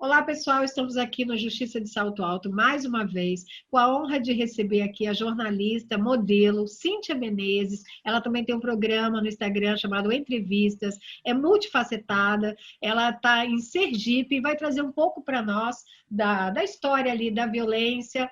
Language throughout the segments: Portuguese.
Olá, pessoal, estamos aqui no Justiça de Salto Alto mais uma vez, com a honra de receber aqui a jornalista, modelo, Cíntia Menezes. Ela também tem um programa no Instagram chamado Entrevistas, é multifacetada, ela está em Sergipe e vai trazer um pouco para nós da história ali da violência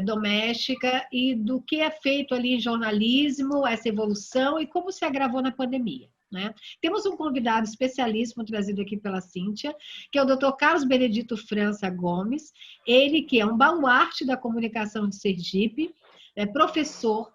doméstica e do que é feito ali em jornalismo, essa evolução e como se agravou na pandemia. Né? Temos um convidado especialíssimo trazido aqui pela Cíntia, que é o Dr. Carlos Benedito França Gomes, ele que é um baluarte da comunicação de Sergipe, é professor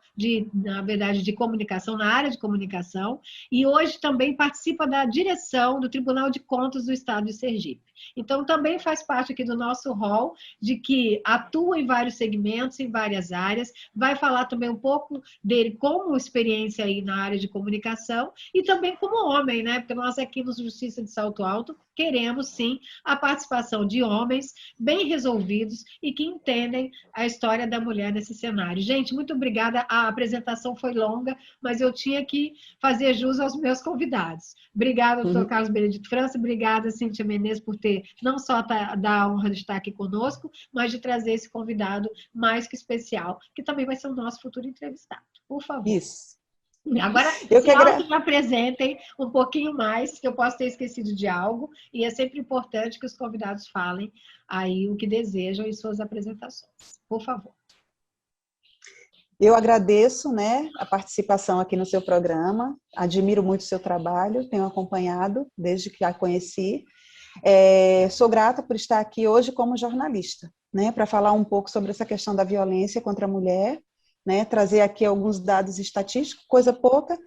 na verdade, de comunicação, na área de comunicação, e hoje também participa da direção do Tribunal de Contas do Estado de Sergipe. Então, também faz parte aqui do nosso hall, de que atua em vários segmentos, em várias áreas, vai falar também um pouco dele como experiência aí na área de comunicação, e também como homem, né? Porque nós aqui no Justiça de Salto Alto queremos, sim, a participação de homens bem resolvidos e que entendem a história da mulher nesse cenário. Gente, muito obrigada. A apresentação foi longa, mas eu tinha que fazer jus aos meus convidados. Obrigada, doutor Carlos Benedito França. Obrigada, Cíntia Menezes, por ter não só da honra de estar aqui conosco, mas de trazer esse convidado mais que especial, que também vai ser o nosso futuro entrevistado. Por favor. Isso. Agora, se auto-apresentem um pouquinho mais, que eu posso ter esquecido de algo, e é sempre importante que os convidados falem aí o que desejam em suas apresentações. Por favor. Eu agradeço, né, a participação aqui no seu programa, admiro muito o seu trabalho, tenho acompanhado desde que a conheci. Sou grata por estar aqui hoje como jornalista, né, para falar um pouco sobre essa questão da violência contra a mulher, né, trazer aqui alguns dados estatísticos, coisa pouca,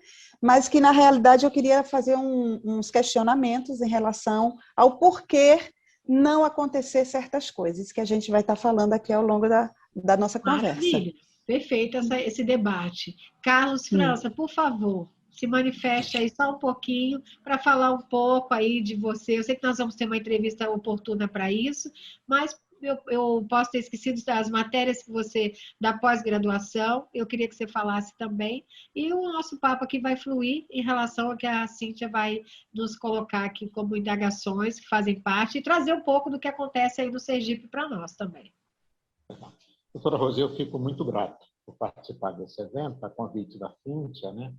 mas que na realidade eu queria fazer uns questionamentos em relação ao porquê não acontecer certas coisas, que a gente vai estar falando aqui ao longo da nossa conversa. Maravilha, perfeito esse debate. Carlos França, por favor, se manifeste aí só um pouquinho para falar um pouco aí de você. Eu sei que nós vamos ter uma entrevista oportuna para isso, mas eu posso ter esquecido das matérias que você, da pós-graduação, eu queria que você falasse também, e o nosso papo aqui vai fluir em relação ao que a Cíntia vai nos colocar aqui como indagações que fazem parte, e trazer um pouco do que acontece aí no Sergipe para nós também. Doutora Rose, eu fico muito grato por participar desse evento, a convite da Cíntia, né?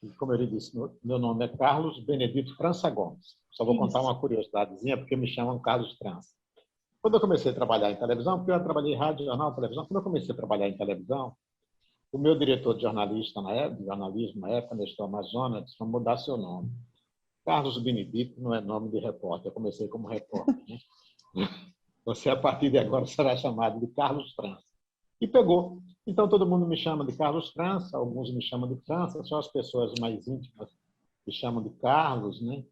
E, como eu lhe disse, meu nome é Carlos Benedito França Gomes. Só vou contar uma curiosidadezinha, porque me chamam Carlos França. Quando eu comecei a trabalhar em televisão, porque eu trabalhei em rádio, jornal, televisão, quando eu comecei a trabalhar em televisão, o meu diretor de jornalismo na época, Nestor Amazonas, disse: vamos mudar seu nome. Carlos Benedito não é nome de repórter, eu comecei como repórter, né? Você, a partir de agora, será chamado de Carlos França. E pegou. Então, todo mundo me chama de Carlos França, alguns me chamam de França, só as pessoas mais íntimas me chamam de Carlos, né?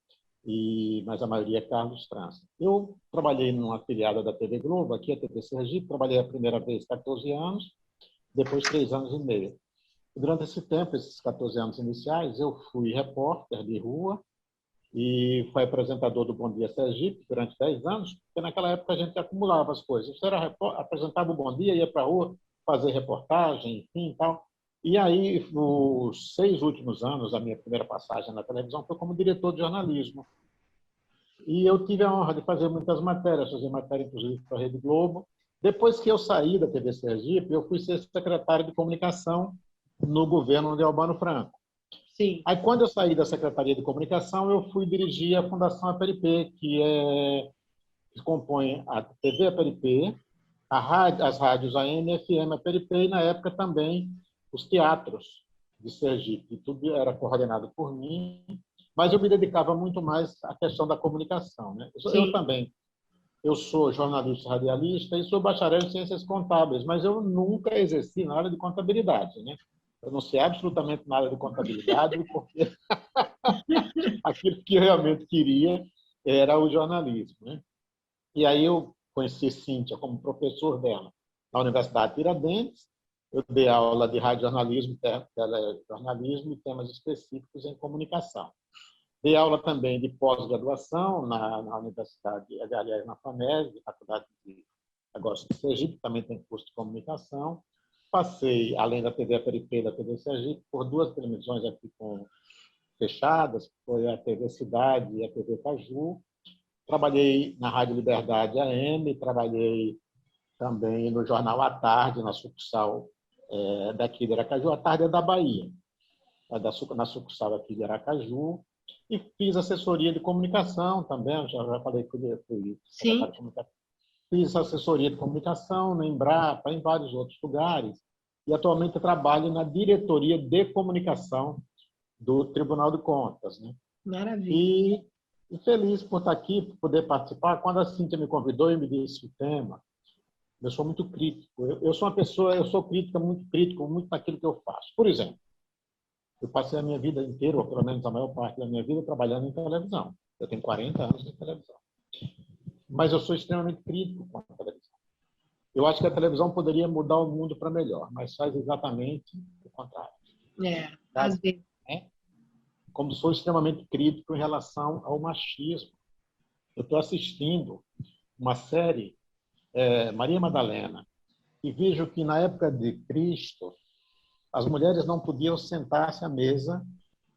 Mas a maioria é Carlos França. Eu trabalhei numa afiliada da TV Globo, aqui a TV Sergipe, trabalhei a primeira vez 14 anos, depois 3 anos e meio. E durante esse tempo, esses 14 anos iniciais, eu fui repórter de rua, e foi apresentador do Bom Dia Sergipe durante 10 anos, porque naquela época a gente acumulava as coisas. Você apresentava o Bom Dia, ia para a rua fazer reportagem, enfim, tal. E aí, nos 6 últimos anos, a minha primeira passagem na televisão foi como diretor de jornalismo. E eu tive a honra de fazer muitas matérias, fazer matéria, inclusive, para a Rede Globo. Depois que eu saí da TV Sergipe, eu fui ser secretário de comunicação no governo de Albano Franco. Sim. Aí, quando eu saí da Secretaria de Comunicação, eu fui dirigir a Fundação APRP, que compõe a TV APRP, as rádios AM, FM APRP, e, na época, também os teatros de Sergipe. Tudo era coordenado por mim, mas eu me dedicava muito mais à questão da comunicação, né? Eu também. Eu sou jornalista radialista e sou bacharel em ciências contábeis, mas eu nunca exerci na área de contabilidade, né? Eu não sei absolutamente nada de contabilidade, porque aquilo que eu realmente queria era o jornalismo, né? E aí eu conheci Cíntia como professor dela na Universidade de Tiradentes. Eu dei aula de radiojornalismo, telejornalismo e temas específicos em comunicação. Dei aula também de pós-graduação na Universidade, aliás, na FAMESG, Faculdade de Negócios de Sergipe, também tem curso de comunicação. Passei, além da TV APRP e da TV Sergipe, por 2 televisões aqui fechadas, que foi a TV Cidade e a TV Caju. trabalhei na Rádio Liberdade AM, trabalhei também no Jornal à Tarde, na sucursal daqui de Aracaju. À Tarde é da Bahia, na sucursal aqui de Aracaju. E fiz assessoria de comunicação também, já falei que fui secretário de comunicação. Fiz assessoria de comunicação na Embrapa, em vários outros lugares. E atualmente trabalho na diretoria de comunicação do Tribunal de Contas, né? Maravilha. E feliz por estar aqui, por poder participar. Quando a Cíntia me convidou e me disse o tema, eu sou muito crítico. Eu sou uma pessoa, eu sou muito crítico, muito naquilo que eu faço. Por exemplo, eu passei a minha vida inteira, ou pelo menos a maior parte da minha vida, trabalhando em televisão. Eu tenho 40 anos de televisão. Mas eu sou extremamente crítico com a televisão. Eu acho que a televisão poderia mudar o mundo para melhor, mas faz exatamente o contrário. Às vezes. Como sou extremamente crítico em relação ao machismo. Eu estou assistindo uma série, Maria Madalena, e vejo que na época de Cristo, as mulheres não podiam sentar-se à mesa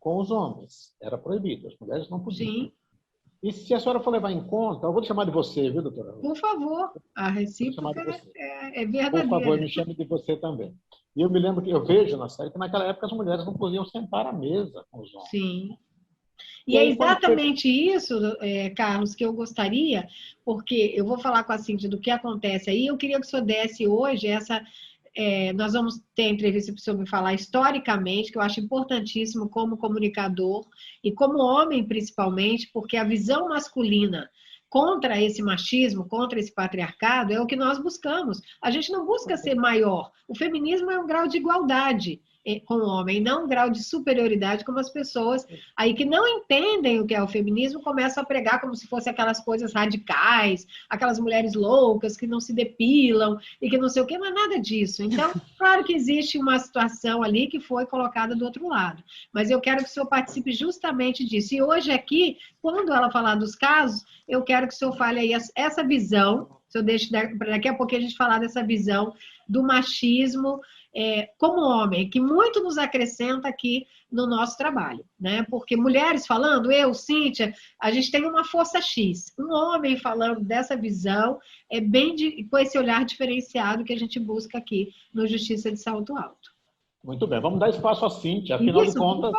com os homens. Era proibido, as mulheres não podiam. Sim. E se a senhora for levar em conta, eu vou te chamar de você, viu, doutora? Por favor, a recíproca é verdadeira. Por favor, me chame de você também. E eu me lembro que eu vejo na série que naquela época as mulheres não podiam sentar à mesa com os homens. Sim. E é exatamente isso, Carlos, que eu gostaria, porque eu vou falar com a Cíntia do que acontece aí, eu queria que o senhor desse hoje nós vamos ter entrevista para o senhor me falar historicamente, que eu acho importantíssimo como comunicador e como homem principalmente, porque a visão masculina contra esse machismo, contra esse patriarcado, é o que nós buscamos. A gente não busca ser maior. O feminismo é um grau de igualdade com o homem, não um grau de superioridade, como as pessoas aí que não entendem o que é o feminismo começam a pregar como se fossem aquelas coisas radicais, aquelas mulheres loucas que não se depilam e que não sei o quê, mas nada disso. Então, claro que existe uma situação ali que foi colocada do outro lado, mas eu quero que o senhor participe justamente disso. E hoje aqui, quando ela falar dos casos, eu quero que o senhor fale aí essa visão, se eu deixo para daqui a pouquinho a gente falar dessa visão do machismo como homem, que muito nos acrescenta aqui no nosso trabalho, né? Porque mulheres falando, eu, Cíntia, a gente tem uma força X. Um homem falando dessa visão com esse olhar diferenciado que a gente busca aqui no Justiça de Salto Alto. Muito bem, vamos dar espaço à Cíntia, afinal de contas,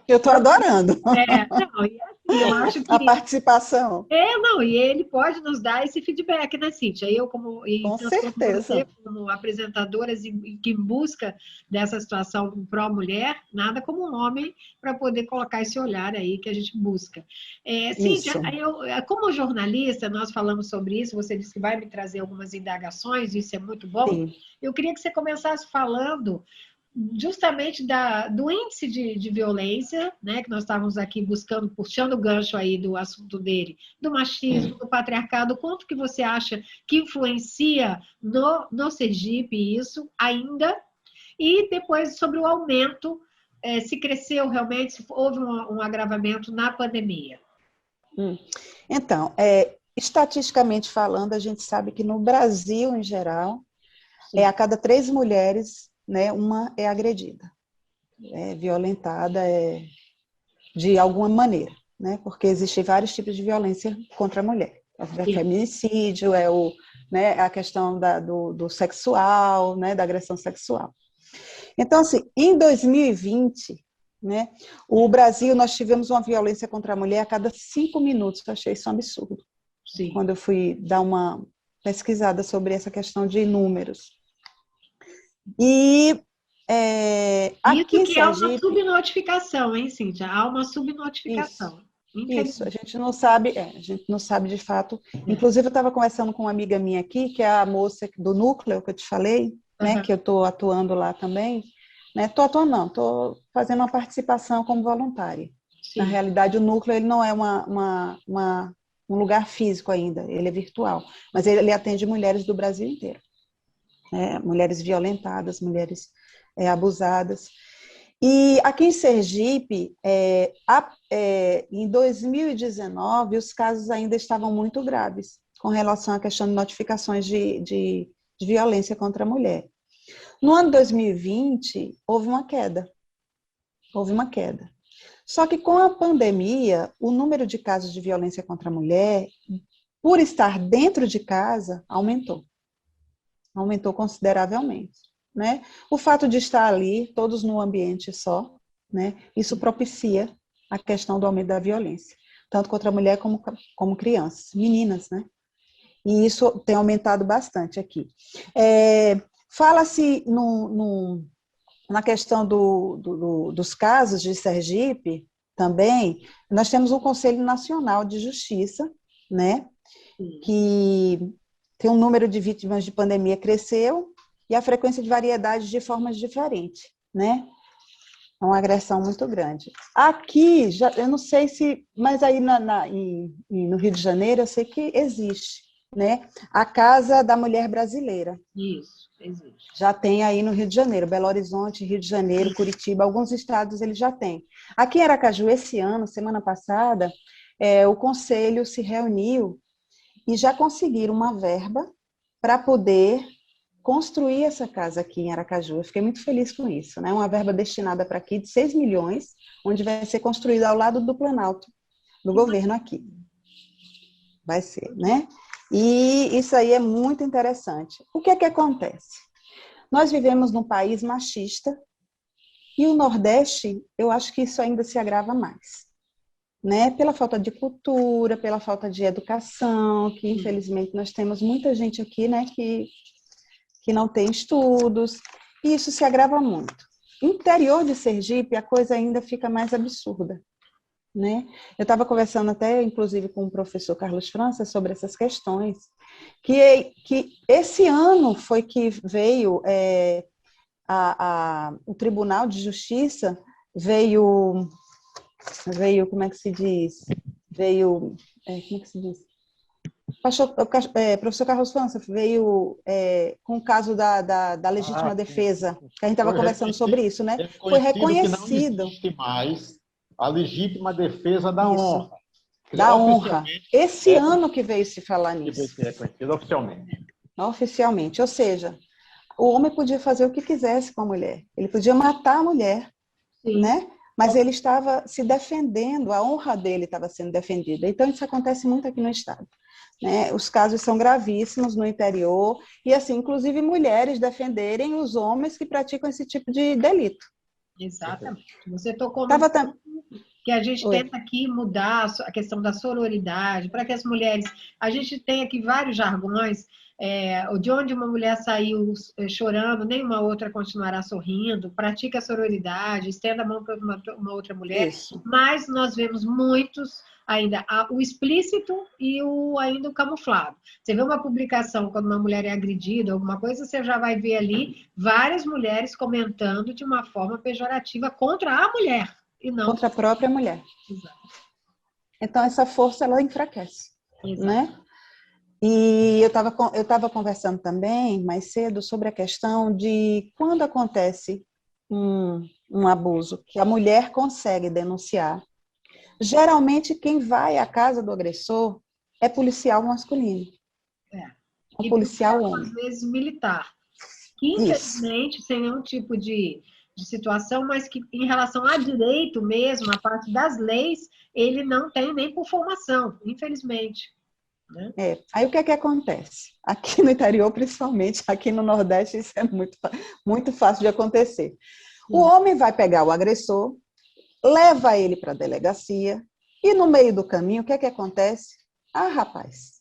Eu estou adorando. Eu acho que a participação. E ele pode nos dar esse feedback, né, Cíntia? Eu, com certeza. Você, como apresentadora e que busca dessa situação pró-mulher, nada como um homem para poder colocar esse olhar aí que a gente busca. Cíntia, como jornalista, nós falamos sobre isso, você disse que vai me trazer algumas indagações, isso é muito bom. Sim. Eu queria que você começasse falando justamente do índice de violência, né, que nós estávamos aqui buscando, puxando o gancho aí do assunto dele, do machismo, do patriarcado, quanto que você acha que influencia no Sergipe isso ainda, e depois sobre o aumento, se cresceu realmente, se houve um agravamento na pandemia. Então, estatisticamente falando, a gente sabe que no Brasil, em geral, a cada 3 mulheres, né, uma é agredida, violentada de alguma maneira, né, porque existem vários tipos de violência contra a mulher. O feminicídio, a questão do sexual, né, da agressão sexual. Então, assim, em 2020, né, o Brasil, nós tivemos uma violência contra a mulher a cada 5 minutos, eu achei isso um absurdo. Sim. Quando eu fui dar uma pesquisada sobre essa questão de números. E aqui isso que é uma subnotificação, hein, Cíntia? Há uma subnotificação. Isso, a gente não sabe de fato. Inclusive, eu estava conversando com uma amiga minha aqui, que é a moça do núcleo que eu te falei, né, que eu estou atuando lá também. Estou fazendo uma participação como voluntária. Sim. Na realidade, o núcleo ele não é um lugar físico ainda, ele é virtual, mas ele atende mulheres do Brasil inteiro. Mulheres violentadas, mulheres abusadas. E aqui em Sergipe, em 2019, os casos ainda estavam muito graves com relação à questão de notificações de violência contra a mulher. No ano 2020, houve uma queda. Só que com a pandemia, o número de casos de violência contra a mulher, por estar dentro de casa, aumentou consideravelmente, né? O fato de estar ali, todos num ambiente só, né? Isso propicia a questão do aumento da violência, tanto contra a mulher como crianças, meninas, né? E isso tem aumentado bastante aqui. Fala-se na questão dos casos de Sergipe, também, nós temos um Conselho Nacional de Justiça, né? Que tem um número de vítimas de pandemia cresceu e a frequência de variedade de formas diferentes, né? É uma agressão muito grande. Aqui, eu não sei se, mas aí no Rio de Janeiro eu sei que existe, né? A Casa da Mulher Brasileira. Isso, existe. Já tem aí no Rio de Janeiro, Belo Horizonte, Rio de Janeiro, Curitiba, alguns estados ele já tem. Aqui em Aracaju, esse ano, semana passada, o conselho se reuniu e já conseguiram uma verba para poder construir essa casa aqui em Aracaju. Eu fiquei muito feliz com isso, né? Uma verba destinada para aqui de 6 milhões, onde vai ser construída ao lado do Planalto, do governo aqui. Vai ser, né? E isso aí é muito interessante. O que é que acontece? Nós vivemos num país machista e o Nordeste, eu acho que isso ainda se agrava mais, né? Pela falta de cultura, pela falta de educação, que infelizmente nós temos muita gente aqui, né, que não tem estudos, e isso se agrava muito. No interior de Sergipe, a coisa ainda fica mais absurda, né? Eu estava conversando até, inclusive, com o professor Carlos França sobre essas questões, que esse ano foi que veio o Tribunal de Justiça, veio, como é que se diz? Como é que se diz? Professor Carlos França veio com o caso da legítima defesa, que a gente estava conversando sobre isso, né? Foi reconhecido. Que não existe mais a legítima defesa da honra. Da honra. Esse ano que veio se falar nisso. Que veio ser reconhecido oficialmente. Oficialmente. Ou seja, o homem podia fazer o que quisesse com a mulher. Ele podia matar a mulher, sim, né? Mas ele estava se defendendo, a honra dele estava sendo defendida. Então, isso acontece muito aqui no Estado, né? Os casos são gravíssimos no interior, e assim, inclusive mulheres defenderem os homens que praticam esse tipo de delito. Exatamente. Você tocou no que a gente tenta aqui mudar a questão da sororidade, para que as mulheres... A gente tem aqui vários jargões, de onde uma mulher saiu chorando, nenhuma outra continuará sorrindo, pratica a sororidade, estenda a mão para uma outra mulher, isso. Mas nós vemos muitos ainda o explícito e ainda o camuflado. Você vê uma publicação quando uma mulher é agredida, alguma coisa, você já vai ver ali várias mulheres comentando de uma forma pejorativa contra a mulher. E não contra a própria mulher. Exato. Então, essa força, ela enfraquece, né? E eu estava conversando também, mais cedo, sobre a questão de quando acontece um abuso, que a mulher consegue denunciar. Geralmente, quem vai à casa do agressor é policial masculino. E policial homem. Às vezes, militar. Que, infelizmente, sem nenhum tipo de situação, mas que em relação a direito mesmo, a parte das leis, ele não tem nem por formação, infelizmente. Né? Aí o que é que acontece? Aqui no interior, principalmente, aqui no Nordeste, isso é muito fácil de acontecer. O homem vai pegar o agressor, leva ele para a delegacia, e no meio do caminho, o que é que acontece? Ah, rapaz,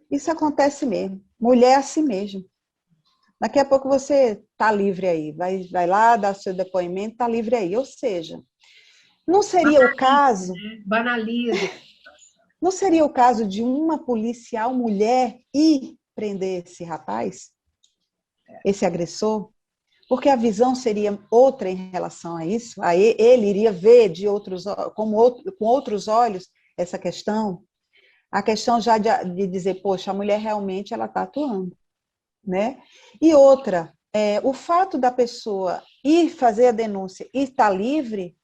isso acontece mesmo. Mulher é assim mesmo. Daqui a pouco você está livre aí, vai lá, dá seu depoimento, está livre aí. Ou seja, não seria o caso... Banaliza. Não seria o caso de uma policial mulher ir prender esse rapaz, esse agressor? Porque a visão seria outra em relação a isso. Aí ele iria ver com outros olhos essa questão. A questão já de dizer, poxa, a mulher realmente ela está atuando, né? E outra, o fato da pessoa ir fazer a denúncia e estar livre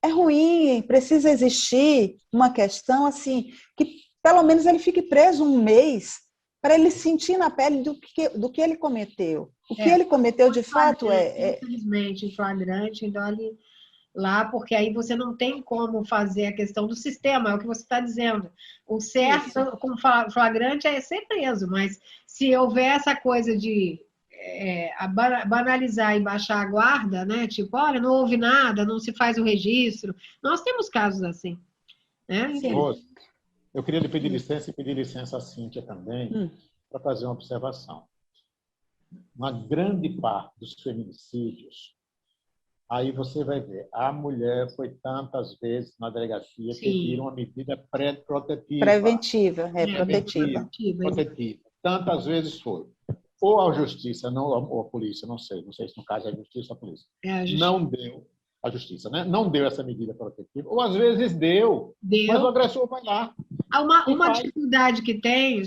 é ruim, precisa existir uma questão assim, que pelo menos ele fique preso um mês para ele sentir na pele do que ele cometeu. O que ele cometeu de fato infelizmente, em flagrante, então lá, porque aí você não tem como fazer a questão do sistema, é o que você está dizendo. O certo, com flagrante, é ser preso, mas se houver essa coisa de banalizar e baixar a guarda, né? Tipo, olha, não houve nada, não se faz o registro. Nós temos casos assim, né? Rose, eu queria lhe pedir licença e pedir licença à Cíntia também, para fazer uma observação. Uma grande parte dos feminicídios, aí você vai ver, a mulher foi tantas vezes na delegacia pedir uma medida protetiva. Preventiva, protetiva. Protetiva. Tantas vezes foi. Ou a justiça, não, ou a polícia, não sei se no caso é a justiça ou a polícia, não deu, a justiça, né? Não deu essa medida protetiva, ou às vezes deu. Mas o agressor vai lá. Uma dificuldade que tem,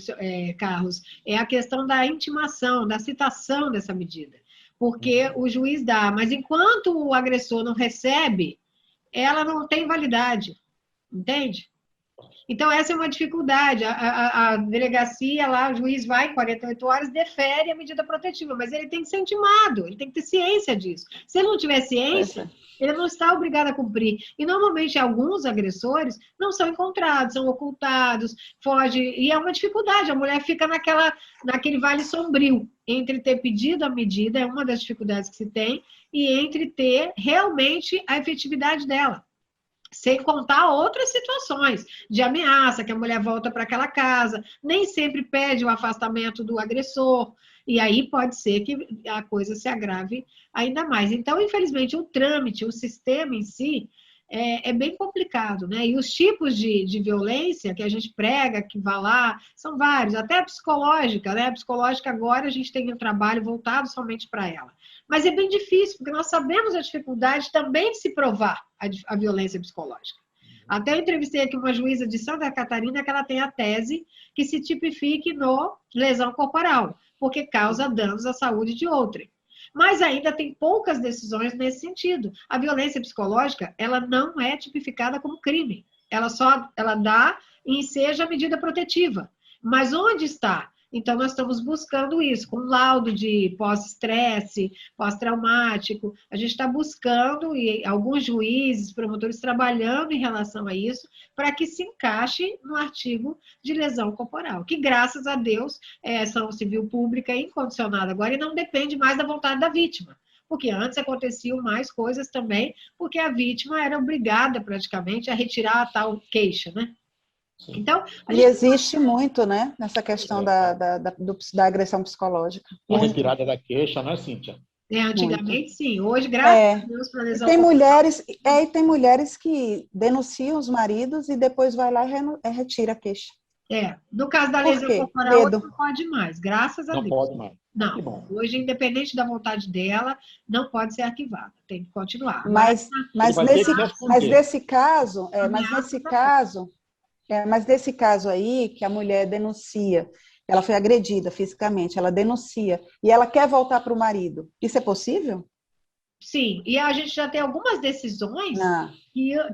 Carlos, é a questão da intimação, da citação dessa medida. Porque o juiz dá, mas enquanto o agressor não recebe, ela não tem validade. Entende? Então, essa é uma dificuldade. A delegacia lá, o juiz vai em 48 horas, defere a medida protetiva, mas ele tem que ser intimado, ele tem que ter ciência disso. Se ele não tiver ciência, ele não está obrigado a cumprir. E, normalmente, alguns agressores não são encontrados, são ocultados, fogem, e é uma dificuldade. A mulher fica naquele vale sombrio, entre ter pedido a medida, é uma das dificuldades que se tem, e entre ter realmente a efetividade dela. Sem contar outras situações de ameaça, que a mulher volta para aquela casa, nem sempre pede o afastamento do agressor, e aí pode ser que a coisa se agrave ainda mais. Então, infelizmente, o trâmite, o sistema em si, é bem complicado, né? E os tipos de violência que a gente prega, que vai lá, são vários, até a psicológica, né? A psicológica agora a gente tem um trabalho voltado somente para ela. Mas é bem difícil, porque nós sabemos a dificuldade também de se provar a violência psicológica. Até eu entrevistei aqui uma juíza de Santa Catarina que ela tem a tese que se tipifique no lesão corporal, porque causa danos à saúde de outrem. Mas ainda tem poucas decisões nesse sentido. A violência psicológica, ela não é tipificada como crime. Ela dá e enseja a medida protetiva. Mas onde está? Então, nós estamos buscando isso, com laudo de pós-estresse, pós-traumático. A gente está buscando, e alguns juízes, promotores, trabalhando em relação a isso, para que se encaixe no artigo de lesão corporal, que, graças a Deus, é ação civil pública incondicionada agora e não depende mais da vontade da vítima. Porque antes aconteciam mais coisas também, porque a vítima era obrigada, praticamente, a retirar a tal queixa, né? Então, e existe muito, né, nessa questão da agressão psicológica. A retirada da queixa, né, Cíntia? Antigamente, muito. Sim. Hoje, graças a Deus, para lesão e tem mulheres que denunciam os maridos e depois vai lá e retira a queixa. No caso da lesão corporal, não pode mais, graças a Deus. Não pode mais. Não, hoje, independente da vontade dela, não pode ser arquivada, tem que continuar. Mas nesse caso, mas nesse caso aí, que a mulher denuncia, ela foi agredida fisicamente, ela denuncia, e ela quer voltar para o marido, isso é possível? Sim, e a gente já tem algumas decisões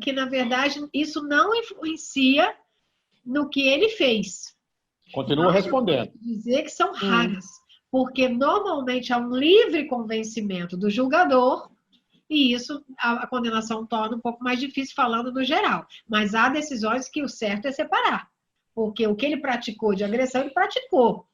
que, na verdade, isso não influencia no que ele fez. Continua respondendo. Dizer que são raras, porque normalmente há um livre convencimento do julgador, e isso a condenação torna um pouco mais difícil falando no geral. Mas há decisões que o certo é separar. Porque o que ele praticou de agressão, ele praticou.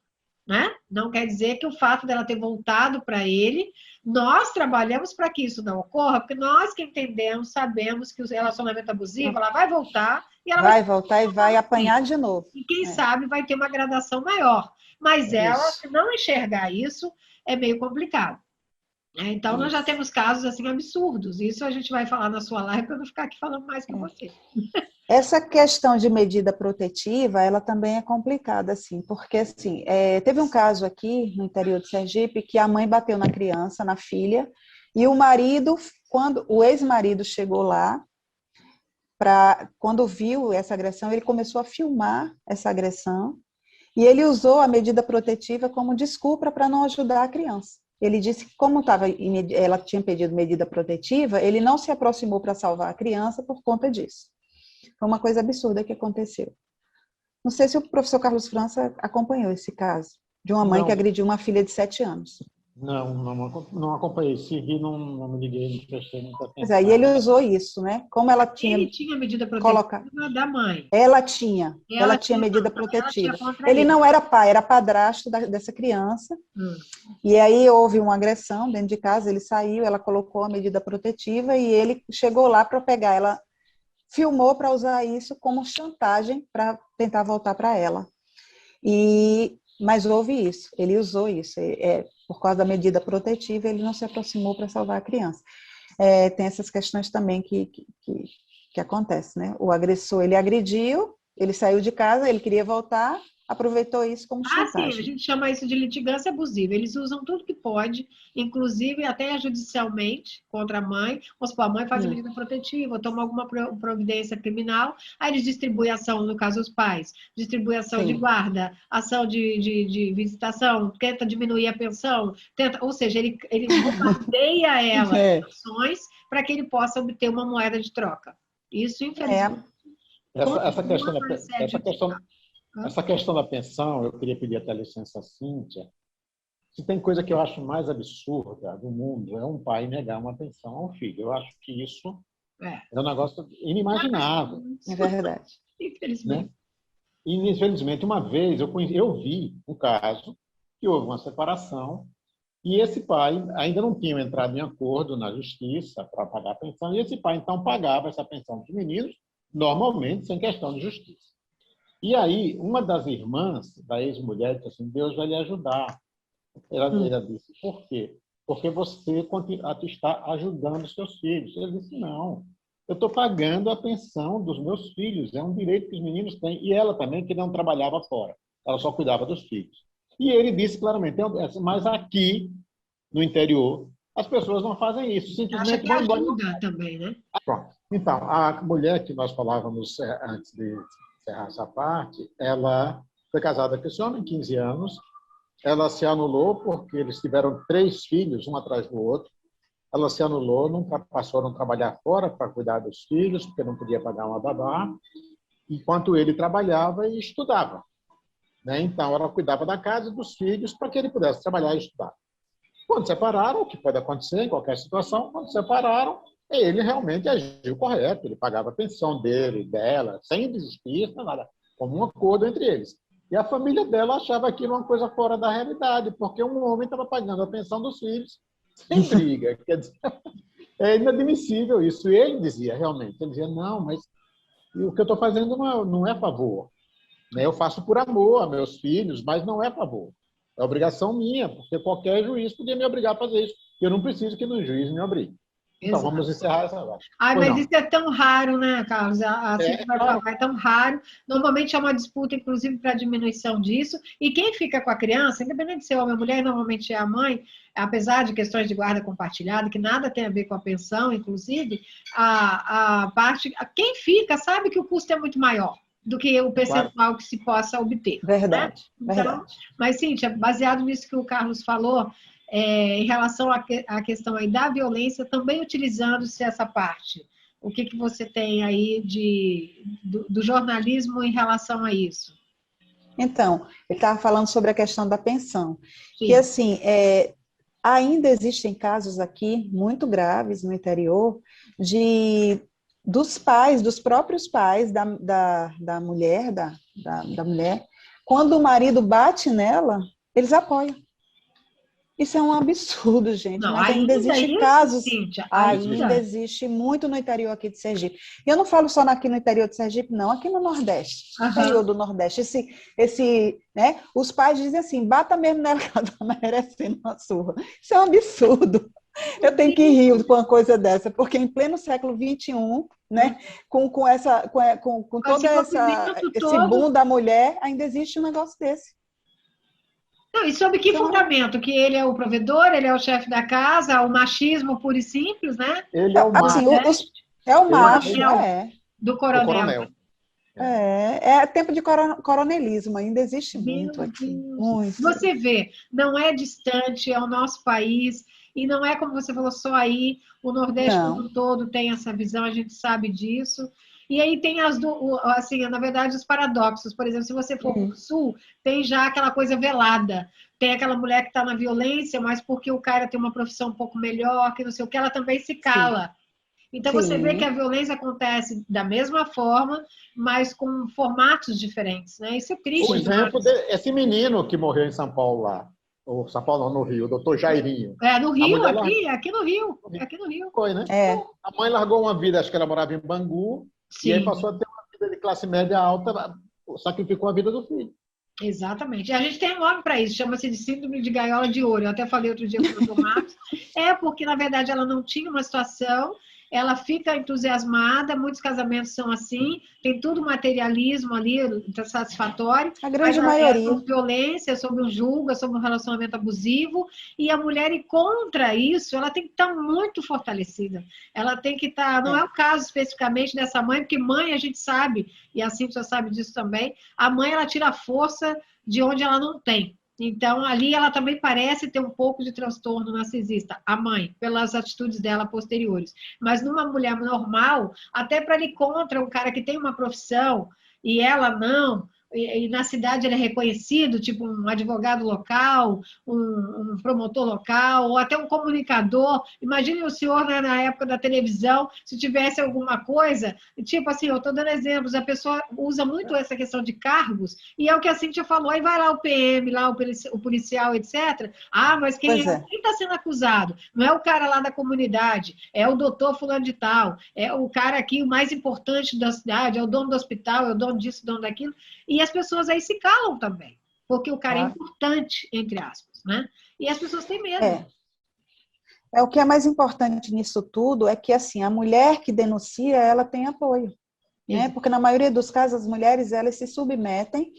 Né? Não quer dizer que o fato dela ter voltado para ele, nós trabalhamos para que isso não ocorra, porque nós que entendemos, sabemos que o relacionamento abusivo, ela vai voltar e ela vai voltar e vai apanhar de novo. E quem sabe vai ter uma gradação maior. Mas ela, se não enxergar isso, é meio complicado. Então, nós já temos casos assim absurdos. Isso a gente vai falar na sua live para eu não ficar aqui falando mais que você. Essa questão de medida protetiva, ela também é complicada, assim, porque, assim, teve um caso aqui no interior de Sergipe que a mãe bateu na criança, na filha, e o marido, quando o ex-marido chegou lá, quando viu essa agressão, ele começou a filmar essa agressão, e ele usou a medida protetiva como desculpa para não ajudar a criança. Ele disse que, como ela tinha pedido medida protetiva, ele não se aproximou para salvar a criança por conta disso. Foi uma coisa absurda que aconteceu. Não sei se o professor Carlos França acompanhou esse caso, de uma mãe que agrediu uma filha de 7 anos. Não acompanhei. Segui, não me liguei, não prestei muita Pois atenção. é, e ele usou isso, né? Como ela tinha Ele tinha medida colocado. protetiva da mãe. Ela tinha medida Ela tinha protetiva. contra Ele ele. não era pai, era padrasto dessa criança. E aí houve uma agressão dentro de casa, ele saiu, ela colocou a medida protetiva e ele chegou lá para pegar. Ela filmou para usar isso como chantagem para tentar voltar para ela. Mas houve isso, ele usou isso. Por causa da medida protetiva, ele não se aproximou para salvar a criança. Tem essas questões também que acontecem, né? O agressor, ele agrediu, ele saiu de casa, ele queria voltar, aproveitou isso como Sim, a chantagem. gente chama isso de litigância abusiva. Eles usam tudo que pode, inclusive até judicialmente, contra a mãe. Vamos supor, a mãe faz a medida protetiva, toma alguma providência criminal, aí eles distribuem ação, no caso os pais, distribui ação de guarda, ação de visitação, tenta diminuir a pensão, ou seja, ele bombardeia ela de ações para que ele possa obter uma moeda de troca. Isso, infelizmente. Essa questão da pensão, eu queria pedir até licença à Cíntia. Se tem coisa que eu acho mais absurda do mundo, é um pai negar uma pensão ao filho. Eu acho que isso é um negócio inimaginável. É verdade. Infelizmente. Né? E, infelizmente, uma vez eu vi um caso que houve uma separação e esse pai ainda não tinha entrado em acordo na justiça para pagar a pensão, e esse pai, então, pagava essa pensão dos meninos, normalmente, sem questão de justiça. E aí, uma das irmãs da ex-mulher disse assim, Deus vai lhe ajudar. Ela disse, por quê? Porque você está ajudando os seus filhos. Ele disse, não, eu estou pagando a pensão dos meus filhos, é um direito que os meninos têm. E ela também, que não trabalhava fora, ela só cuidava dos filhos. E ele disse claramente, mas aqui, no interior, as pessoas não fazem isso, simplesmente vão embora. Ajuda também, né? Pronto. Então, a mulher que nós falávamos antes de encerrar essa parte, ela foi casada com esse homem, 15 anos, ela se anulou porque eles tiveram 3 filhos, um atrás do outro, ela se anulou, nunca passou a não trabalhar fora para cuidar dos filhos, porque não podia pagar uma babá, enquanto ele trabalhava e estudava. Né? Então, ela cuidava da casa e dos filhos para que ele pudesse trabalhar e estudar. Quando separaram, o que pode acontecer em qualquer situação, quando separaram, ele realmente agiu correto, ele pagava a pensão dela, sem desistir, nada, como um acordo entre eles. E a família dela achava aquilo uma coisa fora da realidade, porque um homem estava pagando a pensão dos filhos sem briga. Quer dizer, é inadmissível isso. E ele dizia, realmente, ele dizia, não, mas o que eu estou fazendo não é favor. Eu faço por amor a meus filhos, mas não é favor. É obrigação minha, porque qualquer juiz podia me obrigar a fazer isso. Eu não preciso que no juiz me obrigue. Então, vamos encerrar essa live. Mas isso é tão raro, né, Carlos? Vai falar, é tão raro. Normalmente é uma disputa, inclusive, para a diminuição disso. E quem fica com a criança, independente de ser homem ou mulher, normalmente é a mãe, apesar de questões de guarda compartilhada, que nada tem a ver com a pensão, inclusive, quem fica sabe que o custo é muito maior do que o percentual que se possa obter. Verdade, né? Então, verdade. Mas, Cíntia, baseado nisso que o Carlos falou, em relação à questão aí da violência, também utilizando-se essa parte. O que você tem aí do jornalismo em relação a isso? Então, ele estava falando sobre a questão da pensão. Sim. Que, assim, ainda existem casos aqui muito graves no interior dos próprios pais da mulher, da mulher, quando o marido bate nela, eles apoiam. Isso é um absurdo, gente, não, mas ainda existem casos, Cíntia, ainda existe muito no interior aqui de Sergipe. E eu não falo só aqui no interior de Sergipe, não, aqui no Nordeste, interior do Nordeste. Né, os pais dizem assim, bata mesmo nela, que ela está merecendo uma surra. Isso é um absurdo. Eu tenho que rir com uma coisa dessa, porque em pleno século XXI, né, com todo esse boom da mulher, ainda existe um negócio desse. Não, e sob que fundamento? Que ele é o provedor, ele é o chefe da casa, o machismo puro e simples, né? Ele é o macho. É o macho, do coronel. É tempo de coronelismo, ainda existe muito aqui. Muito. Você vê, não é distante, é o nosso país, e não é como você falou, só aí, o Nordeste como um todo tem essa visão, a gente sabe disso. E aí tem assim, na verdade, os paradoxos. Por exemplo, se você for para o sul, tem já aquela coisa velada. Tem aquela mulher que está na violência, mas porque o cara tem uma profissão um pouco melhor, que não sei o que, ela também se cala. Então, você vê que a violência acontece da mesma forma, mas com formatos diferentes, né? Isso é triste. O exemplo esse menino que morreu em São Paulo lá, ou São Paulo não, no Rio, o doutor Jairinho. No Rio, aqui no Rio. Aqui no Rio. Foi, né? A mãe largou uma vida, acho que ela morava em Bangu, e aí passou a ter uma vida de classe média alta, sacrificou a vida do filho. Exatamente. E a gente tem um nome para isso, chama-se de síndrome de gaiola de ouro. Eu até falei outro dia com o doutor Marcos. Porque, na verdade, ela não tinha uma situação, ela fica entusiasmada, muitos casamentos são assim, tem tudo materialismo ali, satisfatório. A grande maioria. É sobre violência, sobre o julgo, é sobre um relacionamento abusivo, e a mulher ir contra isso, ela tem que estar muito fortalecida. Ela tem que estar, não é o caso especificamente dessa mãe, porque mãe a gente sabe, e a Cíntia sabe disso também, a mãe ela tira a força de onde ela não tem. Então, ali ela também parece ter um pouco de transtorno narcisista, a mãe, pelas atitudes dela posteriores. Mas numa mulher normal, até para ir contra um cara que tem uma profissão e ela não, e na cidade ele é reconhecido, tipo um advogado local, um promotor local, ou até um comunicador. Imagine o senhor, né, na época da televisão, se tivesse alguma coisa, tipo assim, eu estou dando exemplos, a pessoa usa muito essa questão de cargos, e é o que a Cíntia falou, aí vai lá o PM, lá o policial, etc. Mas quem está sendo acusado? Não é o cara lá da comunidade, é o doutor fulano de tal, é o cara aqui, o mais importante da cidade, é o dono do hospital, é o dono disso, dono daquilo. E as pessoas aí se calam também, porque o cara é importante, entre aspas, né? E as pessoas têm medo. O que é mais importante nisso tudo é que, assim, a mulher que denuncia, ela tem apoio, né? Porque na maioria dos casos, as mulheres, elas se submetem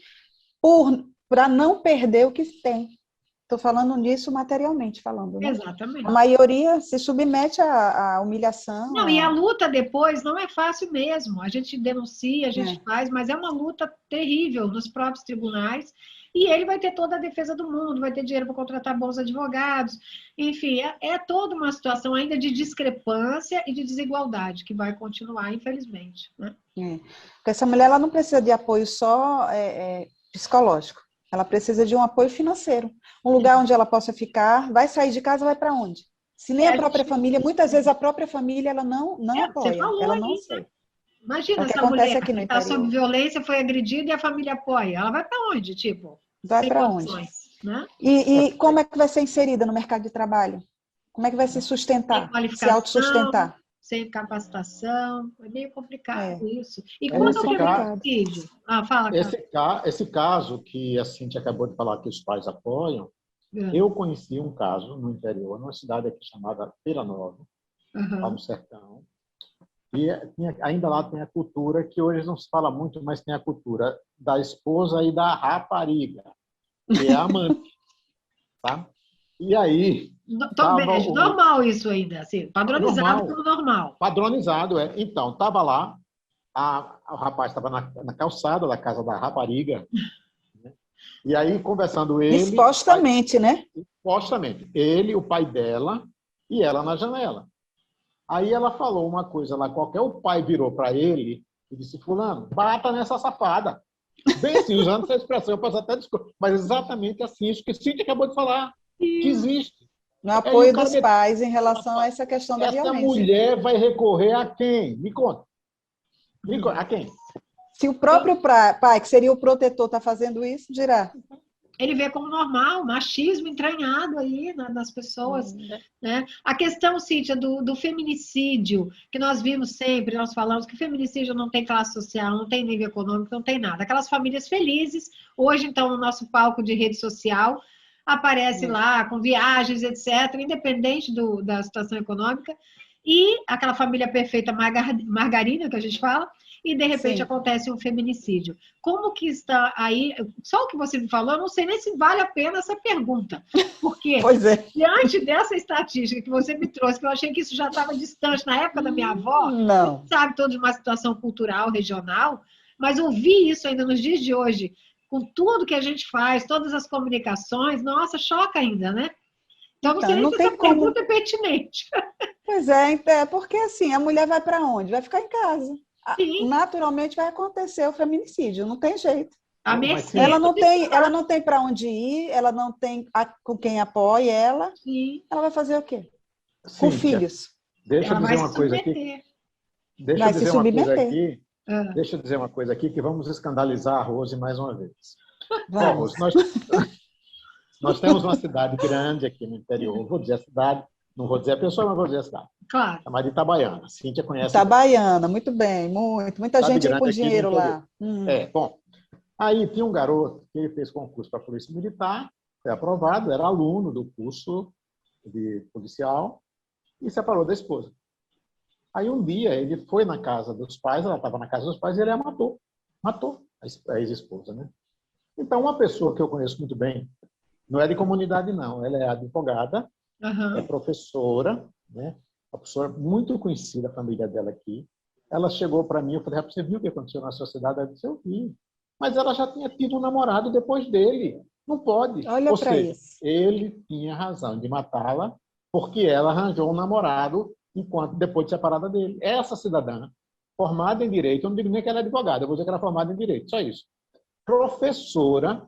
para não perder o que tem. Estou falando nisso materialmente falando, né? Exatamente. A maioria se submete à humilhação. Não, e a luta depois não é fácil mesmo. A gente denuncia, a gente faz, mas é uma luta terrível nos próprios tribunais. E ele vai ter toda a defesa do mundo, vai ter dinheiro para contratar bons advogados. Enfim, é toda uma situação ainda de discrepância e de desigualdade que vai continuar, infelizmente, né? Porque essa mulher ela não precisa de apoio só psicológico. Ela precisa de um apoio financeiro. Um lugar onde ela possa ficar. Vai sair de casa, vai para onde? Se nem a própria família, muitas vezes a própria família ela não apoia. Você falou ela aí, não né? aceita. Imagina, essa mulher que está sob violência, foi agredida e a família apoia. Ela vai para onde, tipo? Vai para onde? Né? E como é que vai ser inserida no mercado de trabalho? Como é que vai se sustentar? Se autossustentar? Sem capacitação. É meio complicado isso. E quando o feminicídio? Fala, esse caso que a Cíntia acabou de falar que os pais apoiam, eu conheci um caso no interior, numa cidade aqui chamada Feira Nova, lá no sertão. E ainda lá tem a cultura, que hoje não se fala muito, mas tem a cultura da esposa e da rapariga, que é a amante. Tá? E aí... normal isso ainda, assim, padronizado como normal. Padronizado, Então, estava lá, o rapaz estava na calçada da casa da rapariga, né? E aí, conversando ele... Expostamente, né? Expostamente. Ele, o pai dela, e ela na janela. Aí ela falou uma coisa lá, qualquer, o pai virou para ele e disse, fulano, bata nessa safada. Bem assim, usando essa expressão, eu posso até desculpar, mas exatamente assim, isso que Cíntia acabou de falar, que existe. No apoio dos pais em relação a essa questão da violência. Essa mulher vai recorrer a quem? Me conta. A quem? Se o próprio pai, que seria o protetor, está fazendo isso, dirá. Ele vê como normal, machismo entranhado aí nas pessoas. Né? A questão, Cíntia, do feminicídio, que nós vimos sempre, nós falamos que feminicídio não tem classe social, não tem nível econômico, não tem nada. Aquelas famílias felizes, hoje, então, no nosso palco de rede social, aparece lá com viagens, etc., independente da situação econômica, e aquela família perfeita margarina, que a gente fala, e de repente acontece um feminicídio. Como que está aí? Só o que você me falou, eu não sei nem se vale a pena essa pergunta. Porque diante dessa estatística que você me trouxe, que eu achei que isso já estava distante na época da minha avó, não sabe, toda de uma situação cultural, regional, mas ouvir isso ainda nos dias de hoje, com tudo que a gente faz, todas as comunicações, nossa, choca ainda, né? Então, não sei nem se essa pergunta é pertinente. Pois porque assim, a mulher vai para onde? Vai ficar em casa. Sim. naturalmente vai acontecer o feminicídio, não tem jeito. A mercê. Ela não tem para onde ir, ela não tem com quem apoie ela. Sim. Ela vai fazer o quê? Com Cíntia, filhos. deixa eu Ela dizer vai uma se coisa aqui. submeter. Deixa eu dizer uma coisa aqui. Ah. Deixa eu dizer uma coisa aqui que vamos escandalizar a Rose mais uma vez. Bom, Vamos. Rose, nós temos uma cidade grande aqui no interior. Vou dizer a cidade, não vou dizer a pessoa, mas vou dizer a cidade. Claro. Chamada de Itabaiana. Cíntia conhece. Itabaiana, muito bem, muita gente aí com dinheiro lá. Bom. Aí tinha um garoto que ele fez concurso para a Polícia Militar, foi aprovado, era aluno do curso de policial e separou da esposa. Aí um dia ele foi na casa dos pais, ela estava na casa dos pais e ele a matou. Matou a ex-esposa, né? Então, uma pessoa que eu conheço muito bem, não é de comunidade não, ela é advogada, é professora, né? Uma pessoa muito conhecida, a família dela aqui. Ela chegou para mim, eu falei, você viu o que aconteceu na sociedade? Ela disse, eu vi. Mas ela já tinha tido um namorado depois dele. Não pode. Olha para isso. Ele tinha razão de matá-la porque ela arranjou um namorado depois de separada dele. Essa cidadã, formada em Direito, eu não digo nem que ela é advogada, eu vou dizer que ela é formada em Direito, só isso. Professora,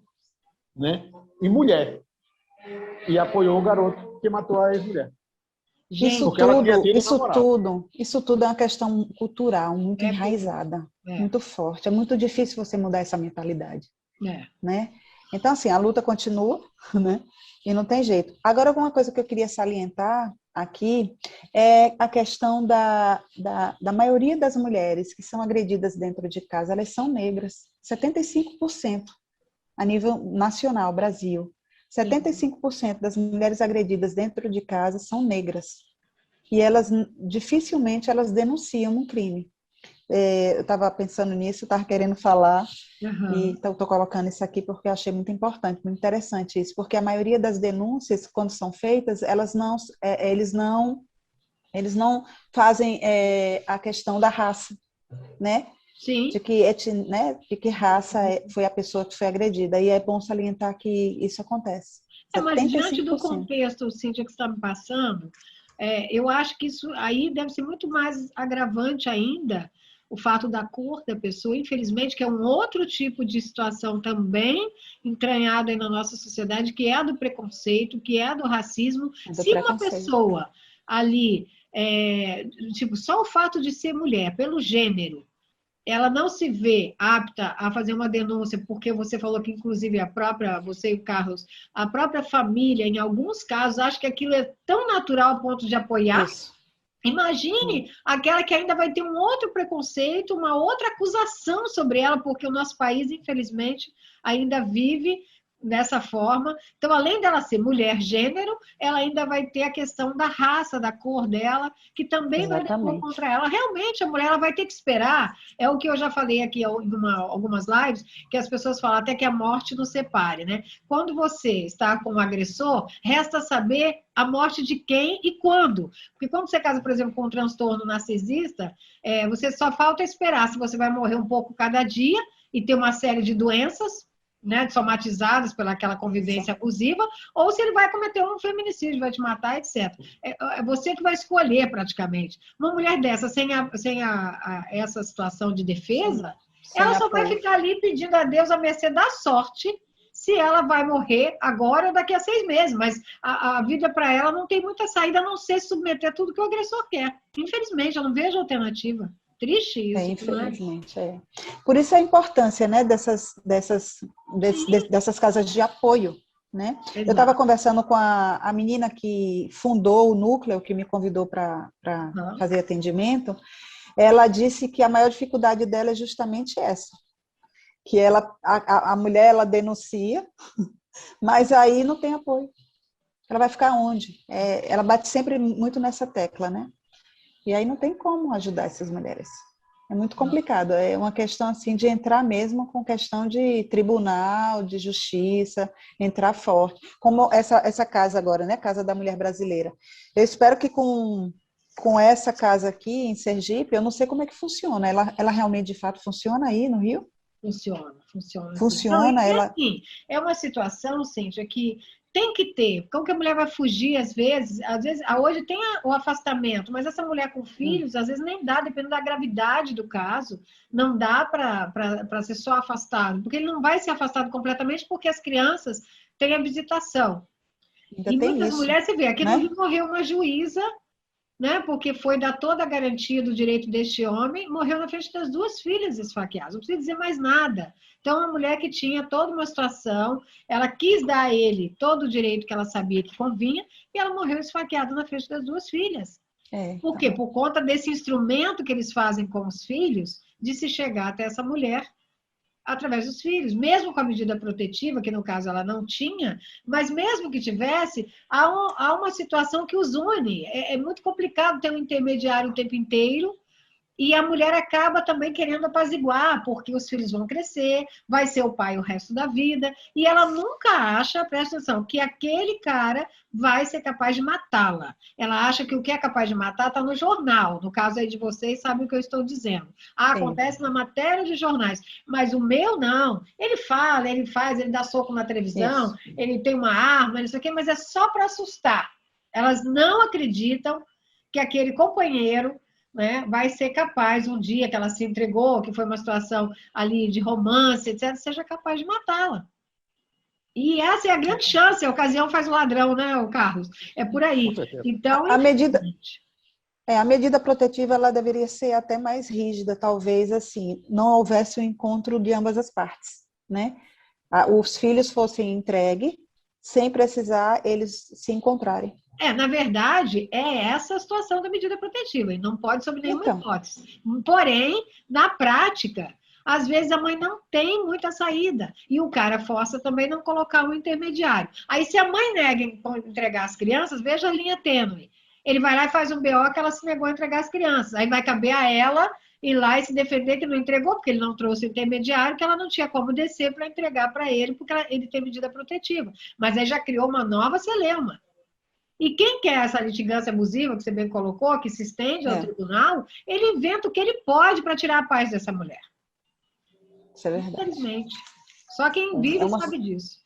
né, e mulher. E apoiou o garoto que matou a ex-mulher. Isso tudo é uma questão cultural muito enraizada, muito forte. É muito difícil você mudar essa mentalidade, né? Então, assim, a luta continua, né? E não tem jeito. Agora, alguma coisa que eu queria salientar aqui é a questão da maioria das mulheres que são agredidas dentro de casa, elas são negras. 75% a nível nacional, Brasil. 75% das mulheres agredidas dentro de casa são negras. E elas, dificilmente, elas denunciam um crime. Eu estava pensando nisso, estava querendo falar, e estou colocando isso aqui porque eu achei muito importante, muito interessante isso, porque a maioria das denúncias, quando são feitas, eles não fazem a questão da raça, né? Sim. De que raça foi a pessoa que foi agredida. E é bom salientar que isso acontece. Mas diante do contexto, Cíntia, que você está me passando, eu acho que isso aí deve ser muito mais agravante ainda, o fato da cor da pessoa, infelizmente, que é um outro tipo de situação também entranhada aí na nossa sociedade, que é a do preconceito, que é a do racismo. Se uma pessoa ali, só o fato de ser mulher, pelo gênero, ela não se vê apta a fazer uma denúncia, porque você falou que, inclusive, você e o Carlos, a própria família, em alguns casos, acha que aquilo é tão natural a ponto de apoiar. Isso. Imagine aquela que ainda vai ter um outro preconceito, uma outra acusação sobre ela, porque o nosso país, infelizmente, ainda vive dessa forma. Então, além dela ser mulher gênero, ela ainda vai ter a questão da raça, da cor dela, que também vai depor contra ela. Realmente, a mulher ela vai ter que esperar, é o que eu já falei aqui em algumas lives, que as pessoas falam até que a morte nos separe, né? Quando você está com o agressor, resta saber a morte de quem e quando. Porque quando você casa, por exemplo, com um transtorno narcisista, você só falta esperar se você vai morrer um pouco cada dia e ter uma série de doenças, né, somatizadas pelaquela convivência abusiva, ou se ele vai cometer um feminicídio, vai te matar, etc. É você que vai escolher, praticamente. Uma mulher dessa, sem essa situação de defesa, ela só vai ficar ali pedindo a Deus a mercê da sorte, se ela vai morrer agora ou daqui a 6 meses. Mas a vida para ela não tem muita saída, a não ser submeter tudo que o agressor quer. Infelizmente, eu não vejo alternativa. Triste isso. Infelizmente, Por isso a importância, né, dessas casas de apoio, né? Exato. Eu estava conversando com a menina que fundou o núcleo, que me convidou para fazer atendimento. Ela disse que a maior dificuldade dela é justamente essa, que a mulher ela denuncia, mas aí não tem apoio. Ela vai ficar onde? Ela bate sempre muito nessa tecla, né? E aí não tem como ajudar essas mulheres. É muito complicado. É uma questão assim de entrar mesmo com questão de tribunal, de justiça, entrar forte. Como essa casa agora, né? Casa da Mulher Brasileira. Eu espero que com essa casa aqui em Sergipe, eu não sei como é que funciona. Ela realmente, de fato, funciona aí no Rio? Funciona. Funciona. Não, assim, é uma situação, Cíntia, que Tem que ter. Como que a mulher vai fugir, às vezes hoje tem o afastamento, mas essa mulher com filhos, às vezes nem dá, dependendo da gravidade do caso, não dá para ser só afastado, porque ele não vai ser afastado completamente, porque as crianças têm a visitação. Ainda E tem muitas isso, mulheres, você vê, aqui né? no Rio morreu uma juíza, né, porque foi dar toda a garantia do direito deste homem, morreu na frente das 2 filhas esfaqueadas, não precisa dizer mais nada. Então, uma mulher que tinha toda uma situação, ela quis dar a ele todo o direito que ela sabia que convinha, e ela morreu esfaqueada na frente das 2 filhas. Por quê? Por conta desse instrumento que eles fazem com os filhos, de se chegar até essa mulher através dos filhos, mesmo com a medida protetiva, que no caso ela não tinha, mas mesmo que tivesse, há uma situação que os une. É muito complicado ter um intermediário o tempo inteiro, e a mulher acaba também querendo apaziguar, porque os filhos vão crescer, vai ser o pai o resto da vida, e ela nunca acha, presta atenção, que aquele cara vai ser capaz de matá-la. Ela acha que o que é capaz de matar está no jornal. No caso aí de vocês, sabem o que eu estou dizendo. Acontece na matéria de jornais, mas o meu não. Ele fala, ele faz, ele dá soco na televisão, ele tem uma arma, não sei o quê, mas é só para assustar. Elas não acreditam que aquele companheiro, né, vai ser capaz, um dia que ela se entregou, que foi uma situação ali de romance, etc., seja capaz de matá-la. E essa é a grande chance, a ocasião faz o ladrão, né, o Carlos? É por aí. Então, a medida protetiva, ela deveria ser até mais rígida, talvez, assim, não houvesse o encontro de ambas as partes, né? Os filhos fossem entregues, sem precisar eles se encontrarem. Na verdade, é essa a situação da medida protetiva, e não pode sob nenhuma hipótese. Porém, na prática, às vezes a mãe não tem muita saída, e o cara força também não colocar um intermediário. Aí, se a mãe nega em entregar as crianças, veja a linha tênue. Ele vai lá e faz um BO que ela se negou a entregar as crianças. Aí vai caber a ela ir lá e se defender que não entregou, porque ele não trouxe o intermediário, que ela não tinha como descer para entregar para ele, porque ele tem medida protetiva. Mas aí já criou uma nova celeuma. E quem quer essa litigância abusiva, que você bem colocou, que se estende ao tribunal, ele inventa o que ele pode para tirar a paz dessa mulher. Isso é verdade. Infelizmente. Só quem vive sabe disso.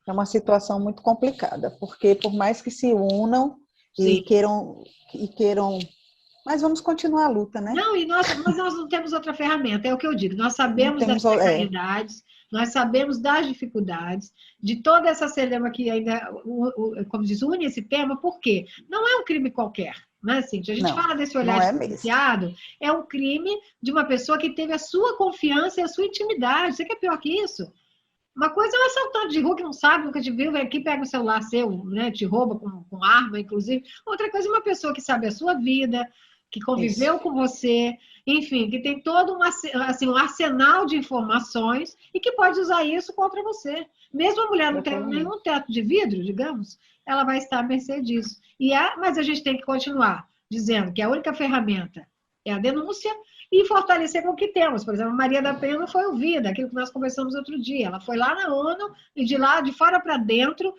É uma situação muito complicada, porque por mais que se unam e queiram... Mas vamos continuar a luta, né? Não, mas nós não temos outra ferramenta, é o que eu digo. Nós sabemos das precariedades, nós sabemos das dificuldades, de toda essa celeuma que ainda, como diz, une esse tema, por quê? Não é um crime qualquer, né, Cíntia? A gente fala desse olhar diferenciado, é um crime de uma pessoa que teve a sua confiança e a sua intimidade. Você quer pior que isso? Uma coisa é um assaltante de rua que não sabe, nunca te viu, vem aqui, pega o celular seu, né, te rouba com arma, inclusive. Outra coisa é uma pessoa que sabe a sua vida, que conviveu com você, enfim, que tem todo um arsenal de informações e que pode usar isso contra você. Mesmo a mulher não tendo nenhum teto de vidro, digamos, ela vai estar à mercê disso. Mas a gente tem que continuar dizendo que a única ferramenta é a denúncia e fortalecer com o que temos. Por exemplo, Maria da Penha não foi ouvida, aquilo que nós conversamos outro dia. Ela foi lá na ONU e de lá, de fora para dentro,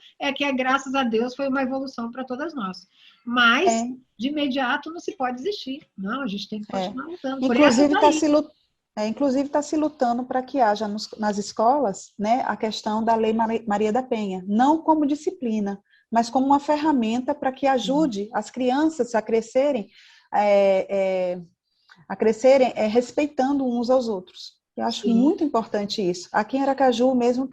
graças a Deus, foi uma evolução para todas nós. Mas, de imediato, não se pode desistir. Não, a gente tem que continuar lutando. Inclusive, está se lutando para que haja nas escolas, né, a questão da Lei Maria da Penha, não como disciplina, mas como uma ferramenta para que ajude as crianças a crescerem respeitando uns aos outros. Eu acho muito importante isso. Aqui em Aracaju mesmo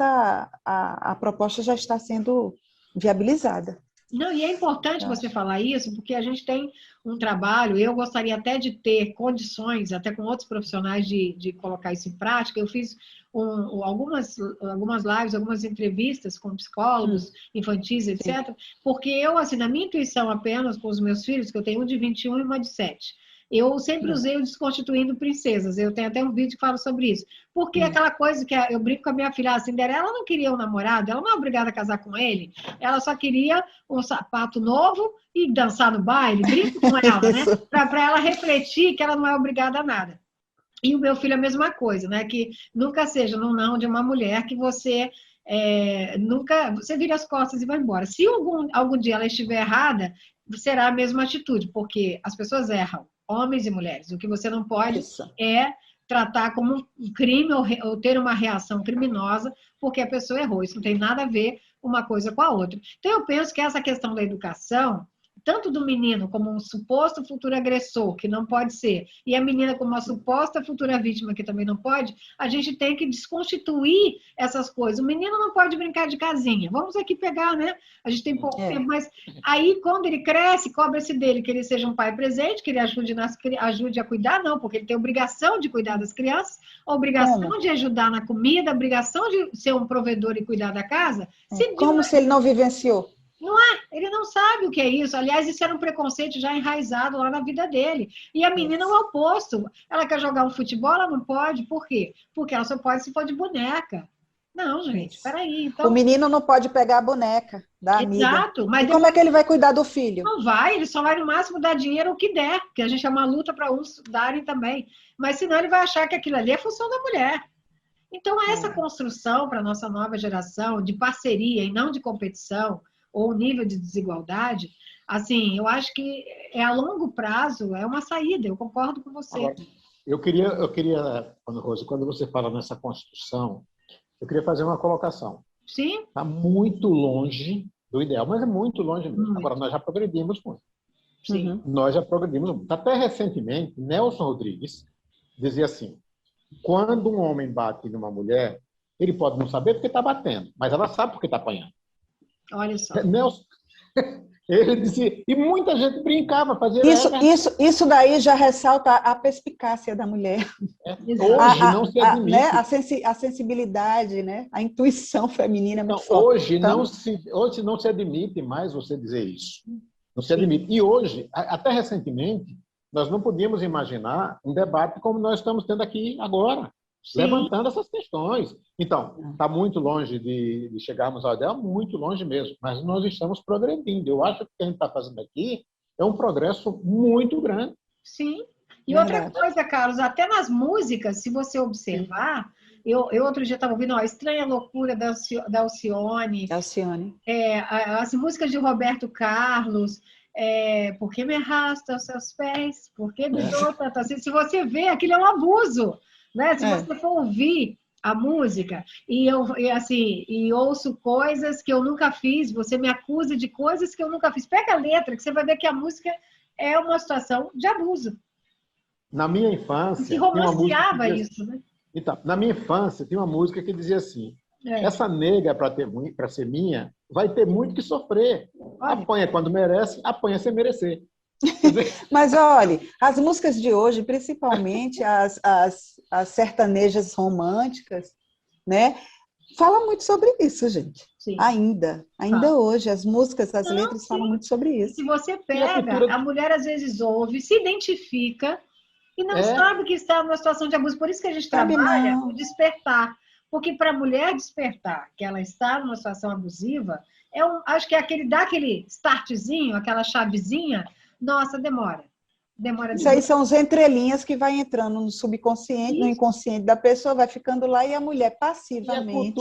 a proposta já está sendo viabilizada. Não, e é importante você falar isso, porque a gente tem um trabalho, eu gostaria até de ter condições, até com outros profissionais, de colocar isso em prática. Eu fiz algumas lives, algumas entrevistas com psicólogos infantis, etc., porque eu, assim, na minha intuição apenas com os meus filhos, que eu tenho um de 21 e uma de 7, eu sempre usei o Desconstituindo Princesas. Eu tenho até um vídeo que fala sobre isso. Porque aquela coisa que eu brinco com a minha filha, a Cinderela não queria um namorado, ela não é obrigada a casar com ele, ela só queria um sapato novo e dançar no baile, brinco com ela, né? Para ela refletir que ela não é obrigada a nada. E o meu filho é a mesma coisa, né? Que nunca seja no não de uma mulher que você você vira as costas e vai embora. Se algum dia ela estiver errada, será a mesma atitude, porque as pessoas erram, homens e mulheres. O que você não pode é tratar como um crime ou ter uma reação criminosa porque a pessoa errou. Isso não tem nada a ver uma coisa com a outra. Então, eu penso que essa questão da educação, tanto do menino como um suposto futuro agressor, que não pode ser, e a menina como uma suposta futura vítima, que também não pode, a gente tem que desconstituir essas coisas. O menino não pode brincar de casinha. Vamos aqui pegar, né? A gente tem pouco tempo, mas aí, quando ele cresce, cobra-se dele que ele seja um pai presente, que ele ajude a cuidar, não, porque ele tem obrigação de cuidar das crianças, obrigação de ajudar na comida, obrigação de ser um provedor e cuidar da casa. Como se ele não vivenciou. Não é? Ele não sabe o que é isso. Aliás, isso era um preconceito já enraizado lá na vida dele. E a menina é o oposto. Ela quer jogar um futebol, ela não pode. Por quê? Porque ela só pode se for de boneca. Não, gente, peraí. Então... O menino não pode pegar a boneca da amiga. Exato. Mas e como é que ele vai cuidar do filho? Não vai, ele só vai no máximo dar dinheiro o que der, porque a gente é uma luta para uns darem também. Mas senão ele vai achar que aquilo ali é função da mulher. Então, essa construção para a nossa nova geração de parceria e não de competição, ou nível de desigualdade, assim, eu acho que a longo prazo é uma saída, eu concordo com você. Agora, eu queria, Rose, quando você fala nessa construção, eu queria fazer uma colocação. Sim. Está muito longe do ideal, mas é muito longe mesmo. Muito. Agora, nós já progredimos muito. Sim. Nós já progredimos muito. Até recentemente, Nelson Rodrigues dizia assim, quando um homem bate numa mulher, ele pode não saber porque está batendo, mas ela sabe porque está apanhando. Olha só. Nelson, ele dizia, e muita gente brincava, fazia... Isso daí já ressalta a perspicácia da mulher. Hoje não se admite. Né? A sensibilidade, né? A intuição feminina é muito forte. Hoje não se admite mais você dizer isso. Não se admite. E hoje, até recentemente, nós não podíamos imaginar um debate como nós estamos tendo aqui agora. Sim. Levantando essas questões. Então, está muito longe de chegarmos ao ideal, muito longe mesmo, mas nós estamos progredindo. Eu acho que o que a gente está fazendo aqui é um progresso muito grande. Sim. E outra coisa, Carlos, até nas músicas, se você observar, eu outro dia estava ouvindo, Estranha Loucura da Alcione. As músicas de Roberto Carlos, Por que me arrasta aos seus pés? Por que me dou tanto assim? Se você vê, aquilo é um abuso. Né? Se você for ouvir a música e ouço coisas que eu nunca fiz, você me acusa de coisas que eu nunca fiz. Pega a letra, que você vai ver que a música é uma situação de abuso. Na minha infância... E romanceava isso, né? Então, na minha infância, tinha uma música que dizia assim, essa nega, para ser minha, vai ter muito que sofrer. Olha. Apanha quando merece, apanha sem merecer. Mas olha, as músicas de hoje, principalmente as sertanejas românticas, né, falam muito sobre isso, gente. Sim. Ainda hoje, as músicas, as letras falam muito sobre isso. Se você pega, a mulher às vezes ouve, se identifica e não sabe que está numa situação de abuso. Por isso que a gente trabalha o despertar. Porque para a mulher despertar que ela está numa situação abusiva, acho que dá aquele startzinho, aquela chavezinha. Nossa, demora. Isso aí são as entrelinhas que vai entrando no subconsciente, no inconsciente da pessoa, vai ficando lá e a mulher passivamente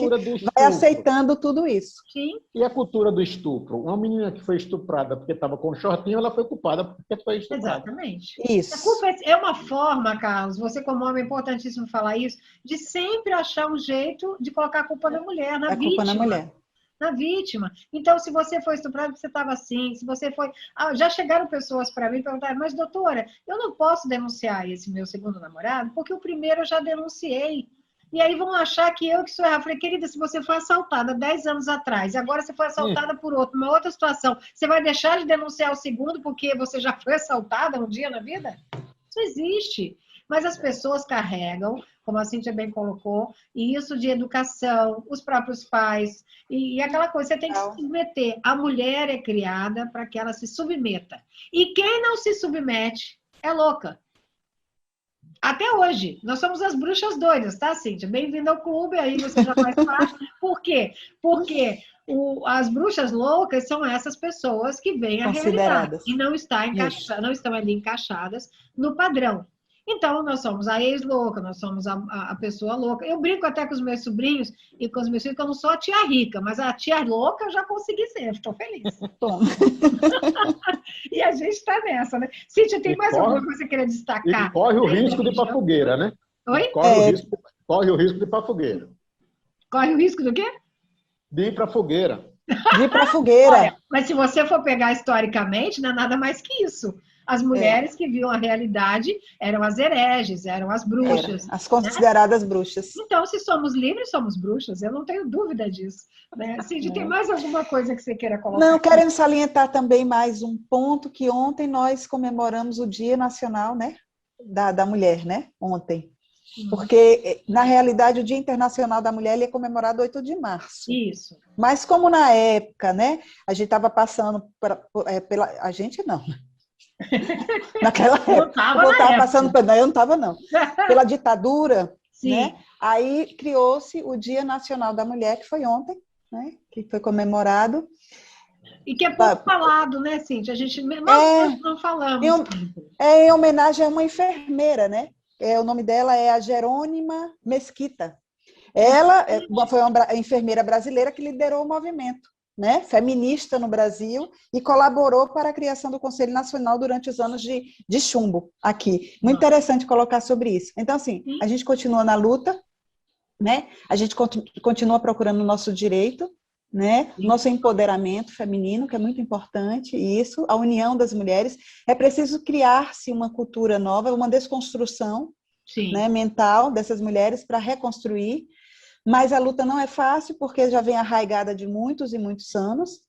vai aceitando tudo isso. Sim. E a cultura do estupro? Uma menina que foi estuprada porque estava com um shortinho, ela foi culpada porque foi estuprada. Exatamente. Isso. A culpa é uma forma, Carlos, você como homem, é importantíssimo falar isso, de sempre achar um jeito de colocar a culpa na mulher, na vítima. Culpa na mulher. Na vítima. Então, se você foi estuprado, você estava assim, se você foi... já chegaram pessoas para mim e perguntaram, mas doutora, eu não posso denunciar esse meu segundo namorado, porque o primeiro eu já denunciei. E aí vão achar que eu que sou errada. Eu falei, querida, se você foi assaltada 10 anos atrás, e agora você foi assaltada por uma outra situação, você vai deixar de denunciar o segundo porque você já foi assaltada um dia na vida? Isso existe. Mas as pessoas carregam, como a Cíntia bem colocou, e isso de educação, os próprios pais, e aquela coisa, você tem que se submeter. A mulher é criada para que ela se submeta. E quem não se submete é louca. Até hoje, nós somos as bruxas doidas, tá, Cíntia? Bem-vinda ao clube, aí você já faz parte. Por quê? Porque as bruxas loucas são essas pessoas que veem a realidade e não estão ali encaixadas no padrão. Então, nós somos a ex-louca, nós somos a pessoa louca. Eu brinco até com os meus sobrinhos e com os meus filhos que eu não sou a tia rica, mas a tia louca eu já consegui ser, estou feliz. E a gente está nessa, né? Cíntia, tem mais alguma coisa que você queria destacar? E corre o risco de ir para a fogueira, né? Oi? Corre o risco de ir para a fogueira. Corre o risco do quê? De ir para a fogueira. De ir para a fogueira. Olha, mas se você for pegar historicamente, não é nada mais que isso. As mulheres que viam a realidade eram as hereges, eram as bruxas. As consideradas bruxas. Então, se somos livres, somos bruxas. Eu não tenho dúvida disso. Né? Cid, tem mais alguma coisa que você queira colocar? Não, queremos salientar também mais um ponto, que ontem nós comemoramos o Dia Nacional, né, da Mulher, né? Ontem. Porque, na realidade, o Dia Internacional da Mulher ele é comemorado 8 de março. Isso. Mas como na época, né, a gente estava passando pela... A gente não. Naquela época. Eu não estava, não. Pela ditadura, Sim. Né? Aí criou-se o Dia Nacional da Mulher, que foi ontem, né, que foi comemorado. E que é pouco falado, né, Cíntia? A gente nós não falamos. Em homenagem a uma enfermeira, né? O nome dela é a Jerônima Mesquita. Ela foi uma enfermeira brasileira que liderou o movimento, né, feminista no Brasil e colaborou para a criação do Conselho Nacional durante os anos de chumbo aqui. Muito interessante colocar sobre isso. Então, assim, a gente continua na luta, né? A gente continua procurando o nosso direito, né? Nosso empoderamento feminino, que é muito importante, e isso, a união das mulheres. É preciso criar-se uma cultura nova, uma desconstrução, né, mental dessas mulheres para reconstruir. Mas a luta não é fácil, porque já vem arraigada de muitos e muitos anos.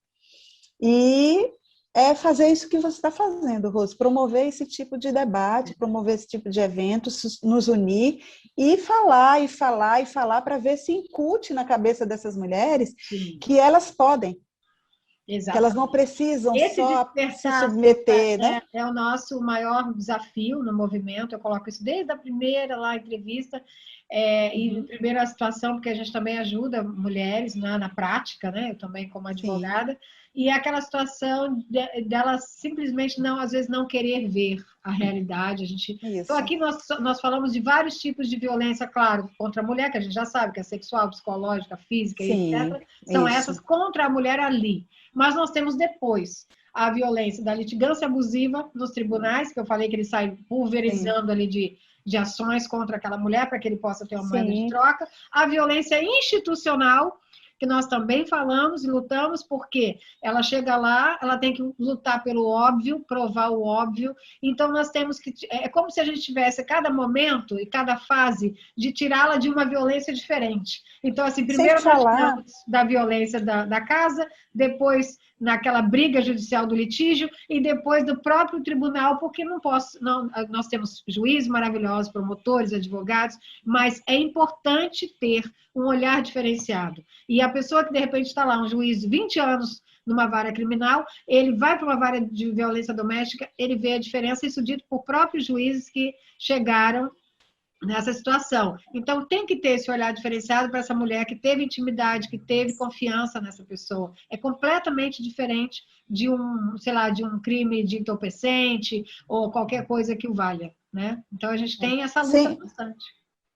E é fazer isso que você está fazendo, Rose, promover esse tipo de debate, promover esse tipo de eventos, nos unir e falar, e falar, e falar, para ver se incute na cabeça dessas mulheres que elas podem. Exatamente. Que elas não precisam só se submeter, né? É o nosso maior desafio no movimento. Eu coloco isso desde a primeira entrevista, e primeira situação, porque a gente também ajuda mulheres, né, na prática, né? Eu também como advogada. Sim. E aquela situação delas simplesmente não, às vezes, não querer ver a realidade. Então, aqui nós falamos de vários tipos de violência, claro, contra a mulher, que a gente já sabe que é sexual, psicológica, física, etc. São essas contra a mulher ali. Mas nós temos depois a violência da litigância abusiva nos tribunais, que eu falei que ele sai pulverizando ali de ações contra aquela mulher para que ele possa ter uma moeda de troca. A violência institucional, que nós também falamos e lutamos, porque ela chega lá, ela tem que lutar pelo óbvio, provar o óbvio. Então, nós temos que... É como se a gente tivesse cada momento e cada fase de tirá-la de uma violência diferente. Então, assim, primeiro nós tiramos da violência da casa, depois naquela briga judicial do litígio e depois do próprio tribunal, porque nós temos juízes maravilhosos, promotores, advogados, mas é importante ter um olhar diferenciado. E a pessoa que, de repente, está lá, um juiz de 20 anos numa vara criminal, ele vai para uma vara de violência doméstica, ele vê a diferença, isso dito por próprios juízes que chegaram nessa situação. Então, tem que ter esse olhar diferenciado para essa mulher que teve intimidade, que teve confiança nessa pessoa. É completamente diferente de um crime de entorpecente ou qualquer coisa que o valha, né? Então, a gente tem essa luta constante.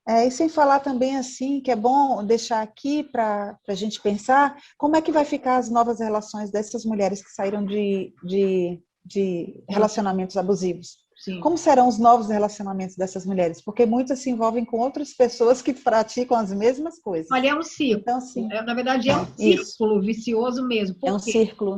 E sem falar também, assim, que é bom deixar aqui para a gente pensar como é que vai ficar as novas relações dessas mulheres que saíram de relacionamentos abusivos. Sim. Como serão os novos relacionamentos dessas mulheres? Porque muitas se envolvem com outras pessoas que praticam as mesmas coisas. Olha, é um ciclo. Então, assim, na verdade, é um círculo vicioso mesmo. É um círculo.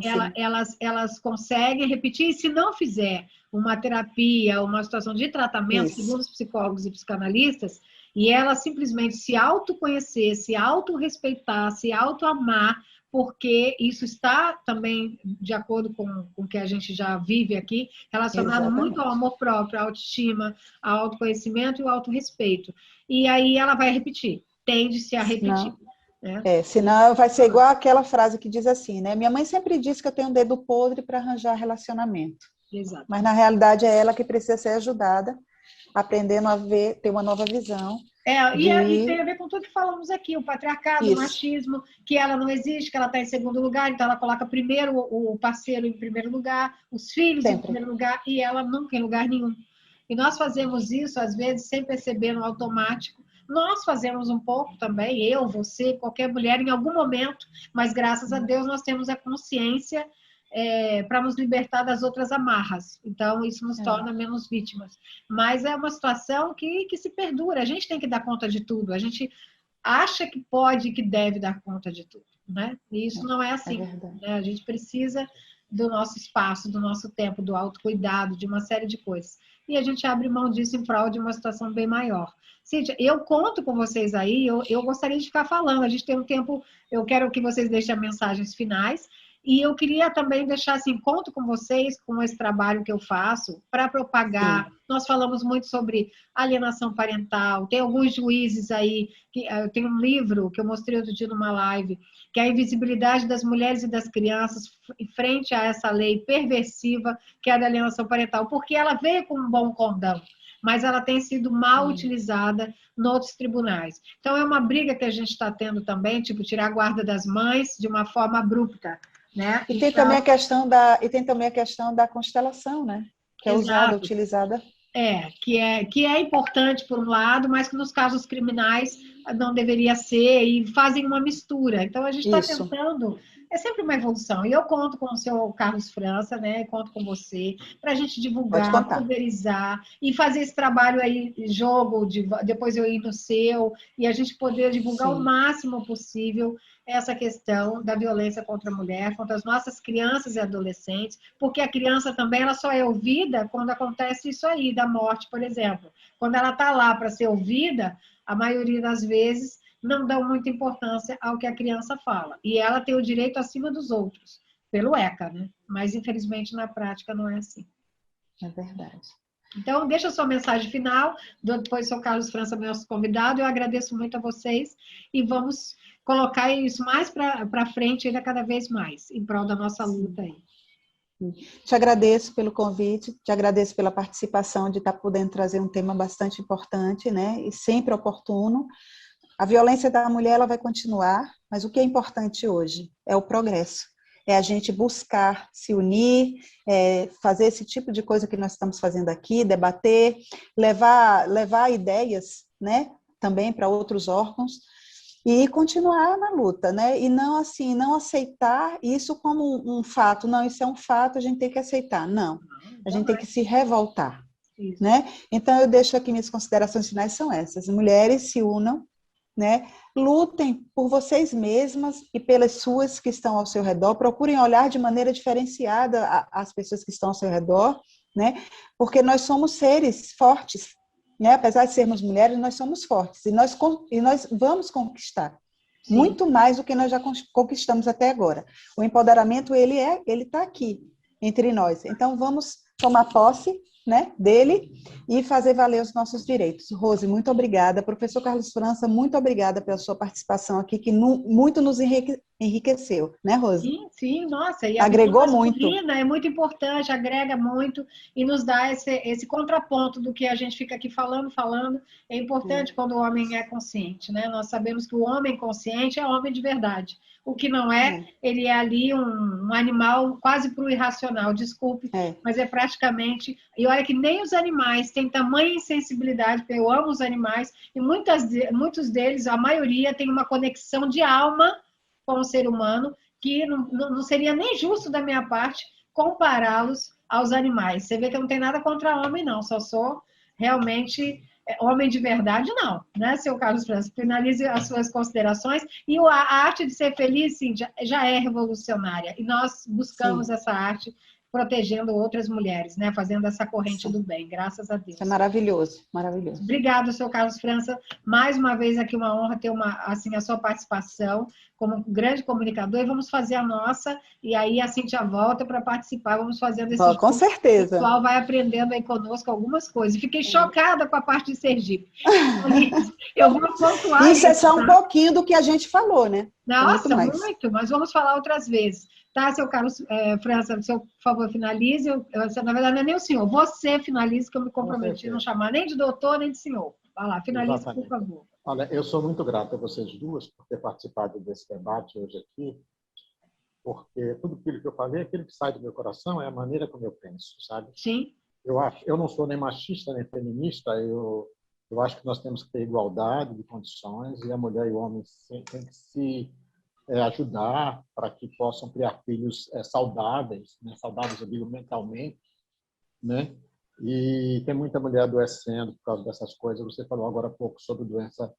Elas conseguem repetir, e se não fizer uma terapia, uma situação de tratamento, segundo os psicólogos e psicanalistas, e ela simplesmente se autoconhecer, se autorrespeitar, se autoamar, porque isso está também de acordo com o que a gente já vive aqui, relacionado muito ao amor próprio, à autoestima, ao autoconhecimento e ao autorrespeito. E aí ela vai repetir, tende-se a repetir. Senão vai ser igual aquela frase que diz assim, né? Minha mãe sempre disse que eu tenho um dedo podre para arranjar relacionamento. Exato. Mas na realidade é ela que precisa ser ajudada, aprendendo a ter uma nova visão. E tem a ver com tudo que falamos aqui, o patriarcado, o machismo, que ela não existe, que ela está em segundo lugar, então ela coloca primeiro o parceiro em primeiro lugar, os filhos em primeiro lugar, e ela nunca em lugar nenhum. E nós fazemos isso, às vezes, sem perceber no automático. Nós fazemos um pouco também, eu, você, qualquer mulher, em algum momento, mas graças a Deus nós temos a consciência para nos libertar das outras amarras. Então, isso nos torna menos vítimas. Mas é uma situação que se perdura. A gente tem que dar conta de tudo. A gente acha que pode e que deve dar conta de tudo, né? E isso não é assim. Né? A gente precisa do nosso espaço, do nosso tempo, do autocuidado, de uma série de coisas. E a gente abre mão disso em prol de uma situação bem maior. Cíntia, eu conto com vocês aí, eu gostaria de ficar falando, a gente tem um tempo, eu quero que vocês deixem mensagens finais, e eu queria também deixar assim, conto com vocês, com esse trabalho que eu faço, para propagar. Sim. Nós falamos muito sobre alienação parental, tem alguns juízes aí, eu tenho um livro que eu mostrei outro dia numa live, que é a invisibilidade das mulheres e das crianças frente a essa lei perversiva, que é a da alienação parental, porque ela veio com um bom condão, mas ela tem sido mal utilizada em outros tribunais. Então, é uma briga que a gente está tendo também, tipo, tirar a guarda das mães de uma forma abrupta. Né? E tem também a questão da constelação, né? Que é usada, utilizada. Que é importante por um lado, mas que nos casos criminais não deveria ser, e fazem uma mistura. Então, a gente está tentando, é sempre uma evolução. E eu conto com o seu Carlos França, né? Conto com você, para a gente divulgar, pulverizar, e fazer esse trabalho aí, depois eu ir no seu, e a gente poder divulgar o máximo possível essa questão da violência contra a mulher, contra as nossas crianças e adolescentes, porque a criança também ela só é ouvida quando acontece isso aí, da morte, por exemplo. Quando ela está lá para ser ouvida, a maioria das vezes não dão muita importância ao que a criança fala. E ela tem o direito acima dos outros, pelo ECA, né? Mas, infelizmente, na prática não é assim. É verdade. Então, deixa a sua mensagem final, depois o seu Carlos França, meu convidado, eu agradeço muito a vocês e vamos colocar isso mais para frente ainda cada vez mais, em prol da nossa luta aí. Te agradeço pelo convite, te agradeço pela participação, de estar podendo trazer um tema bastante importante, né, e sempre oportuno. A violência da mulher ela vai continuar, mas o que é importante hoje é o progresso. É a gente buscar se unir, fazer esse tipo de coisa que nós estamos fazendo aqui, debater, levar ideias, né, também para outros órgãos, e continuar na luta, né? E não assim, não aceitar isso como um fato. Não, isso é um fato, a gente tem que aceitar. Não, a gente tem que se revoltar, né? Então eu deixo aqui minhas considerações finais são essas. Mulheres se unam, né? Lutem por vocês mesmas e pelas suas que estão ao seu redor. Procurem olhar de maneira diferenciada as pessoas que estão ao seu redor, né? Porque nós somos seres fortes. Né? Apesar de sermos mulheres, nós somos fortes e nós vamos conquistar muito mais do que nós já conquistamos até agora. O empoderamento ele está aqui entre nós. Então vamos tomar posse, né, dele e fazer valer os nossos direitos. Rose, muito obrigada. Professor Carlos França, muito obrigada pela sua participação aqui, que muito nos enriqueceu, né, Rose? Sim, nossa. E agregou muito. É muito importante, agrega muito e nos dá esse contraponto do que a gente fica aqui falando. É importante quando o homem é consciente, né? Nós sabemos que o homem consciente é homem de verdade. O que não é, ele é ali um animal quase para o irracional, desculpe, mas é praticamente... E olha que nem os animais têm tamanha insensibilidade, porque eu amo os animais, e muitos deles, a maioria, tem uma conexão de alma com o ser humano, que não seria nem justo da minha parte compará-los aos animais. Você vê que eu não tenho nada contra homem, não, só sou realmente... homem de verdade, não, né, seu Carlos França? Finalize as suas considerações. E a arte de ser feliz, sim, já é revolucionária. E nós buscamos essa arte protegendo outras mulheres, né, fazendo essa corrente do bem, graças a Deus. Isso é maravilhoso, maravilhoso. Obrigada, seu Carlos França. Mais uma vez aqui uma honra ter a sua participação como grande comunicador, e vamos fazer a nossa, e aí a Cíntia volta para participar, vamos fazendo esse com certeza. O pessoal vai aprendendo aí conosco algumas coisas. Fiquei chocada com a parte de Sergipe. Eu vou pontuar isso. É só um pouquinho do que a gente falou, né? Nossa, muito, mas vamos falar outras vezes. Tá, seu Carlos França, por favor, finalize. Na verdade, não é nem o senhor, você finalize, que eu me comprometi a não chamar nem de doutor, nem de senhor. Vai lá, finalize, exatamente, por favor. Olha, eu sou muito grato a vocês duas por ter participado desse debate hoje aqui, porque tudo aquilo que eu falei, aquilo que sai do meu coração é a maneira como eu penso, sabe? Sim. Eu não sou nem machista, nem feminista, eu acho que nós temos que ter igualdade de condições e a mulher e o homem têm que se ajudar para que possam criar filhos saudáveis, né? Saudáveis, eu digo, mentalmente, né? E tem muita mulher adoecendo por causa dessas coisas. Você falou agora há pouco sobre doença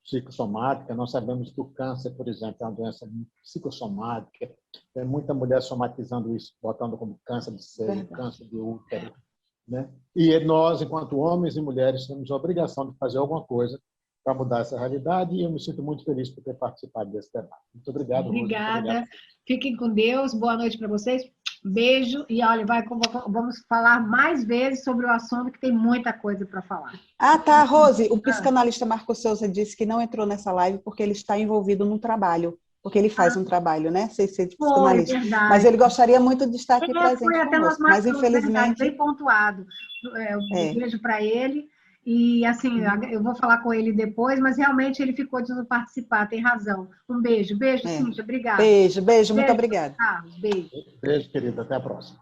psicossomática. Nós sabemos que o câncer, por exemplo, é uma doença psicossomática. Tem muita mulher somatizando isso, botando como câncer de seio, câncer de útero, né? E nós, enquanto homens e mulheres, temos a obrigação de fazer alguma coisa para mudar essa realidade, e eu me sinto muito feliz por ter participado desse debate. Muito obrigado, Rose. Obrigada. Fiquem com Deus. Boa noite para vocês. Beijo. E olha, vamos falar mais vezes sobre o assunto, que tem muita coisa para falar. Ah, tá, Rose. O psicanalista Marcos Souza disse que não entrou nessa live porque ele está envolvido num trabalho. Porque ele faz um trabalho, né? Sem ser de psicanalista. Verdade. Mas ele gostaria muito de estar aqui presente foi até conosco. Mas, infelizmente... Verdade, bem pontuado. Um beijo para ele. E, assim, eu vou falar com ele depois, mas realmente ele ficou de não participar, tem razão. Um beijo. Beijo, Cíntia. Obrigada. Beijo. Muito obrigada. Carlos, beijo. Beijo, querida. Até a próxima.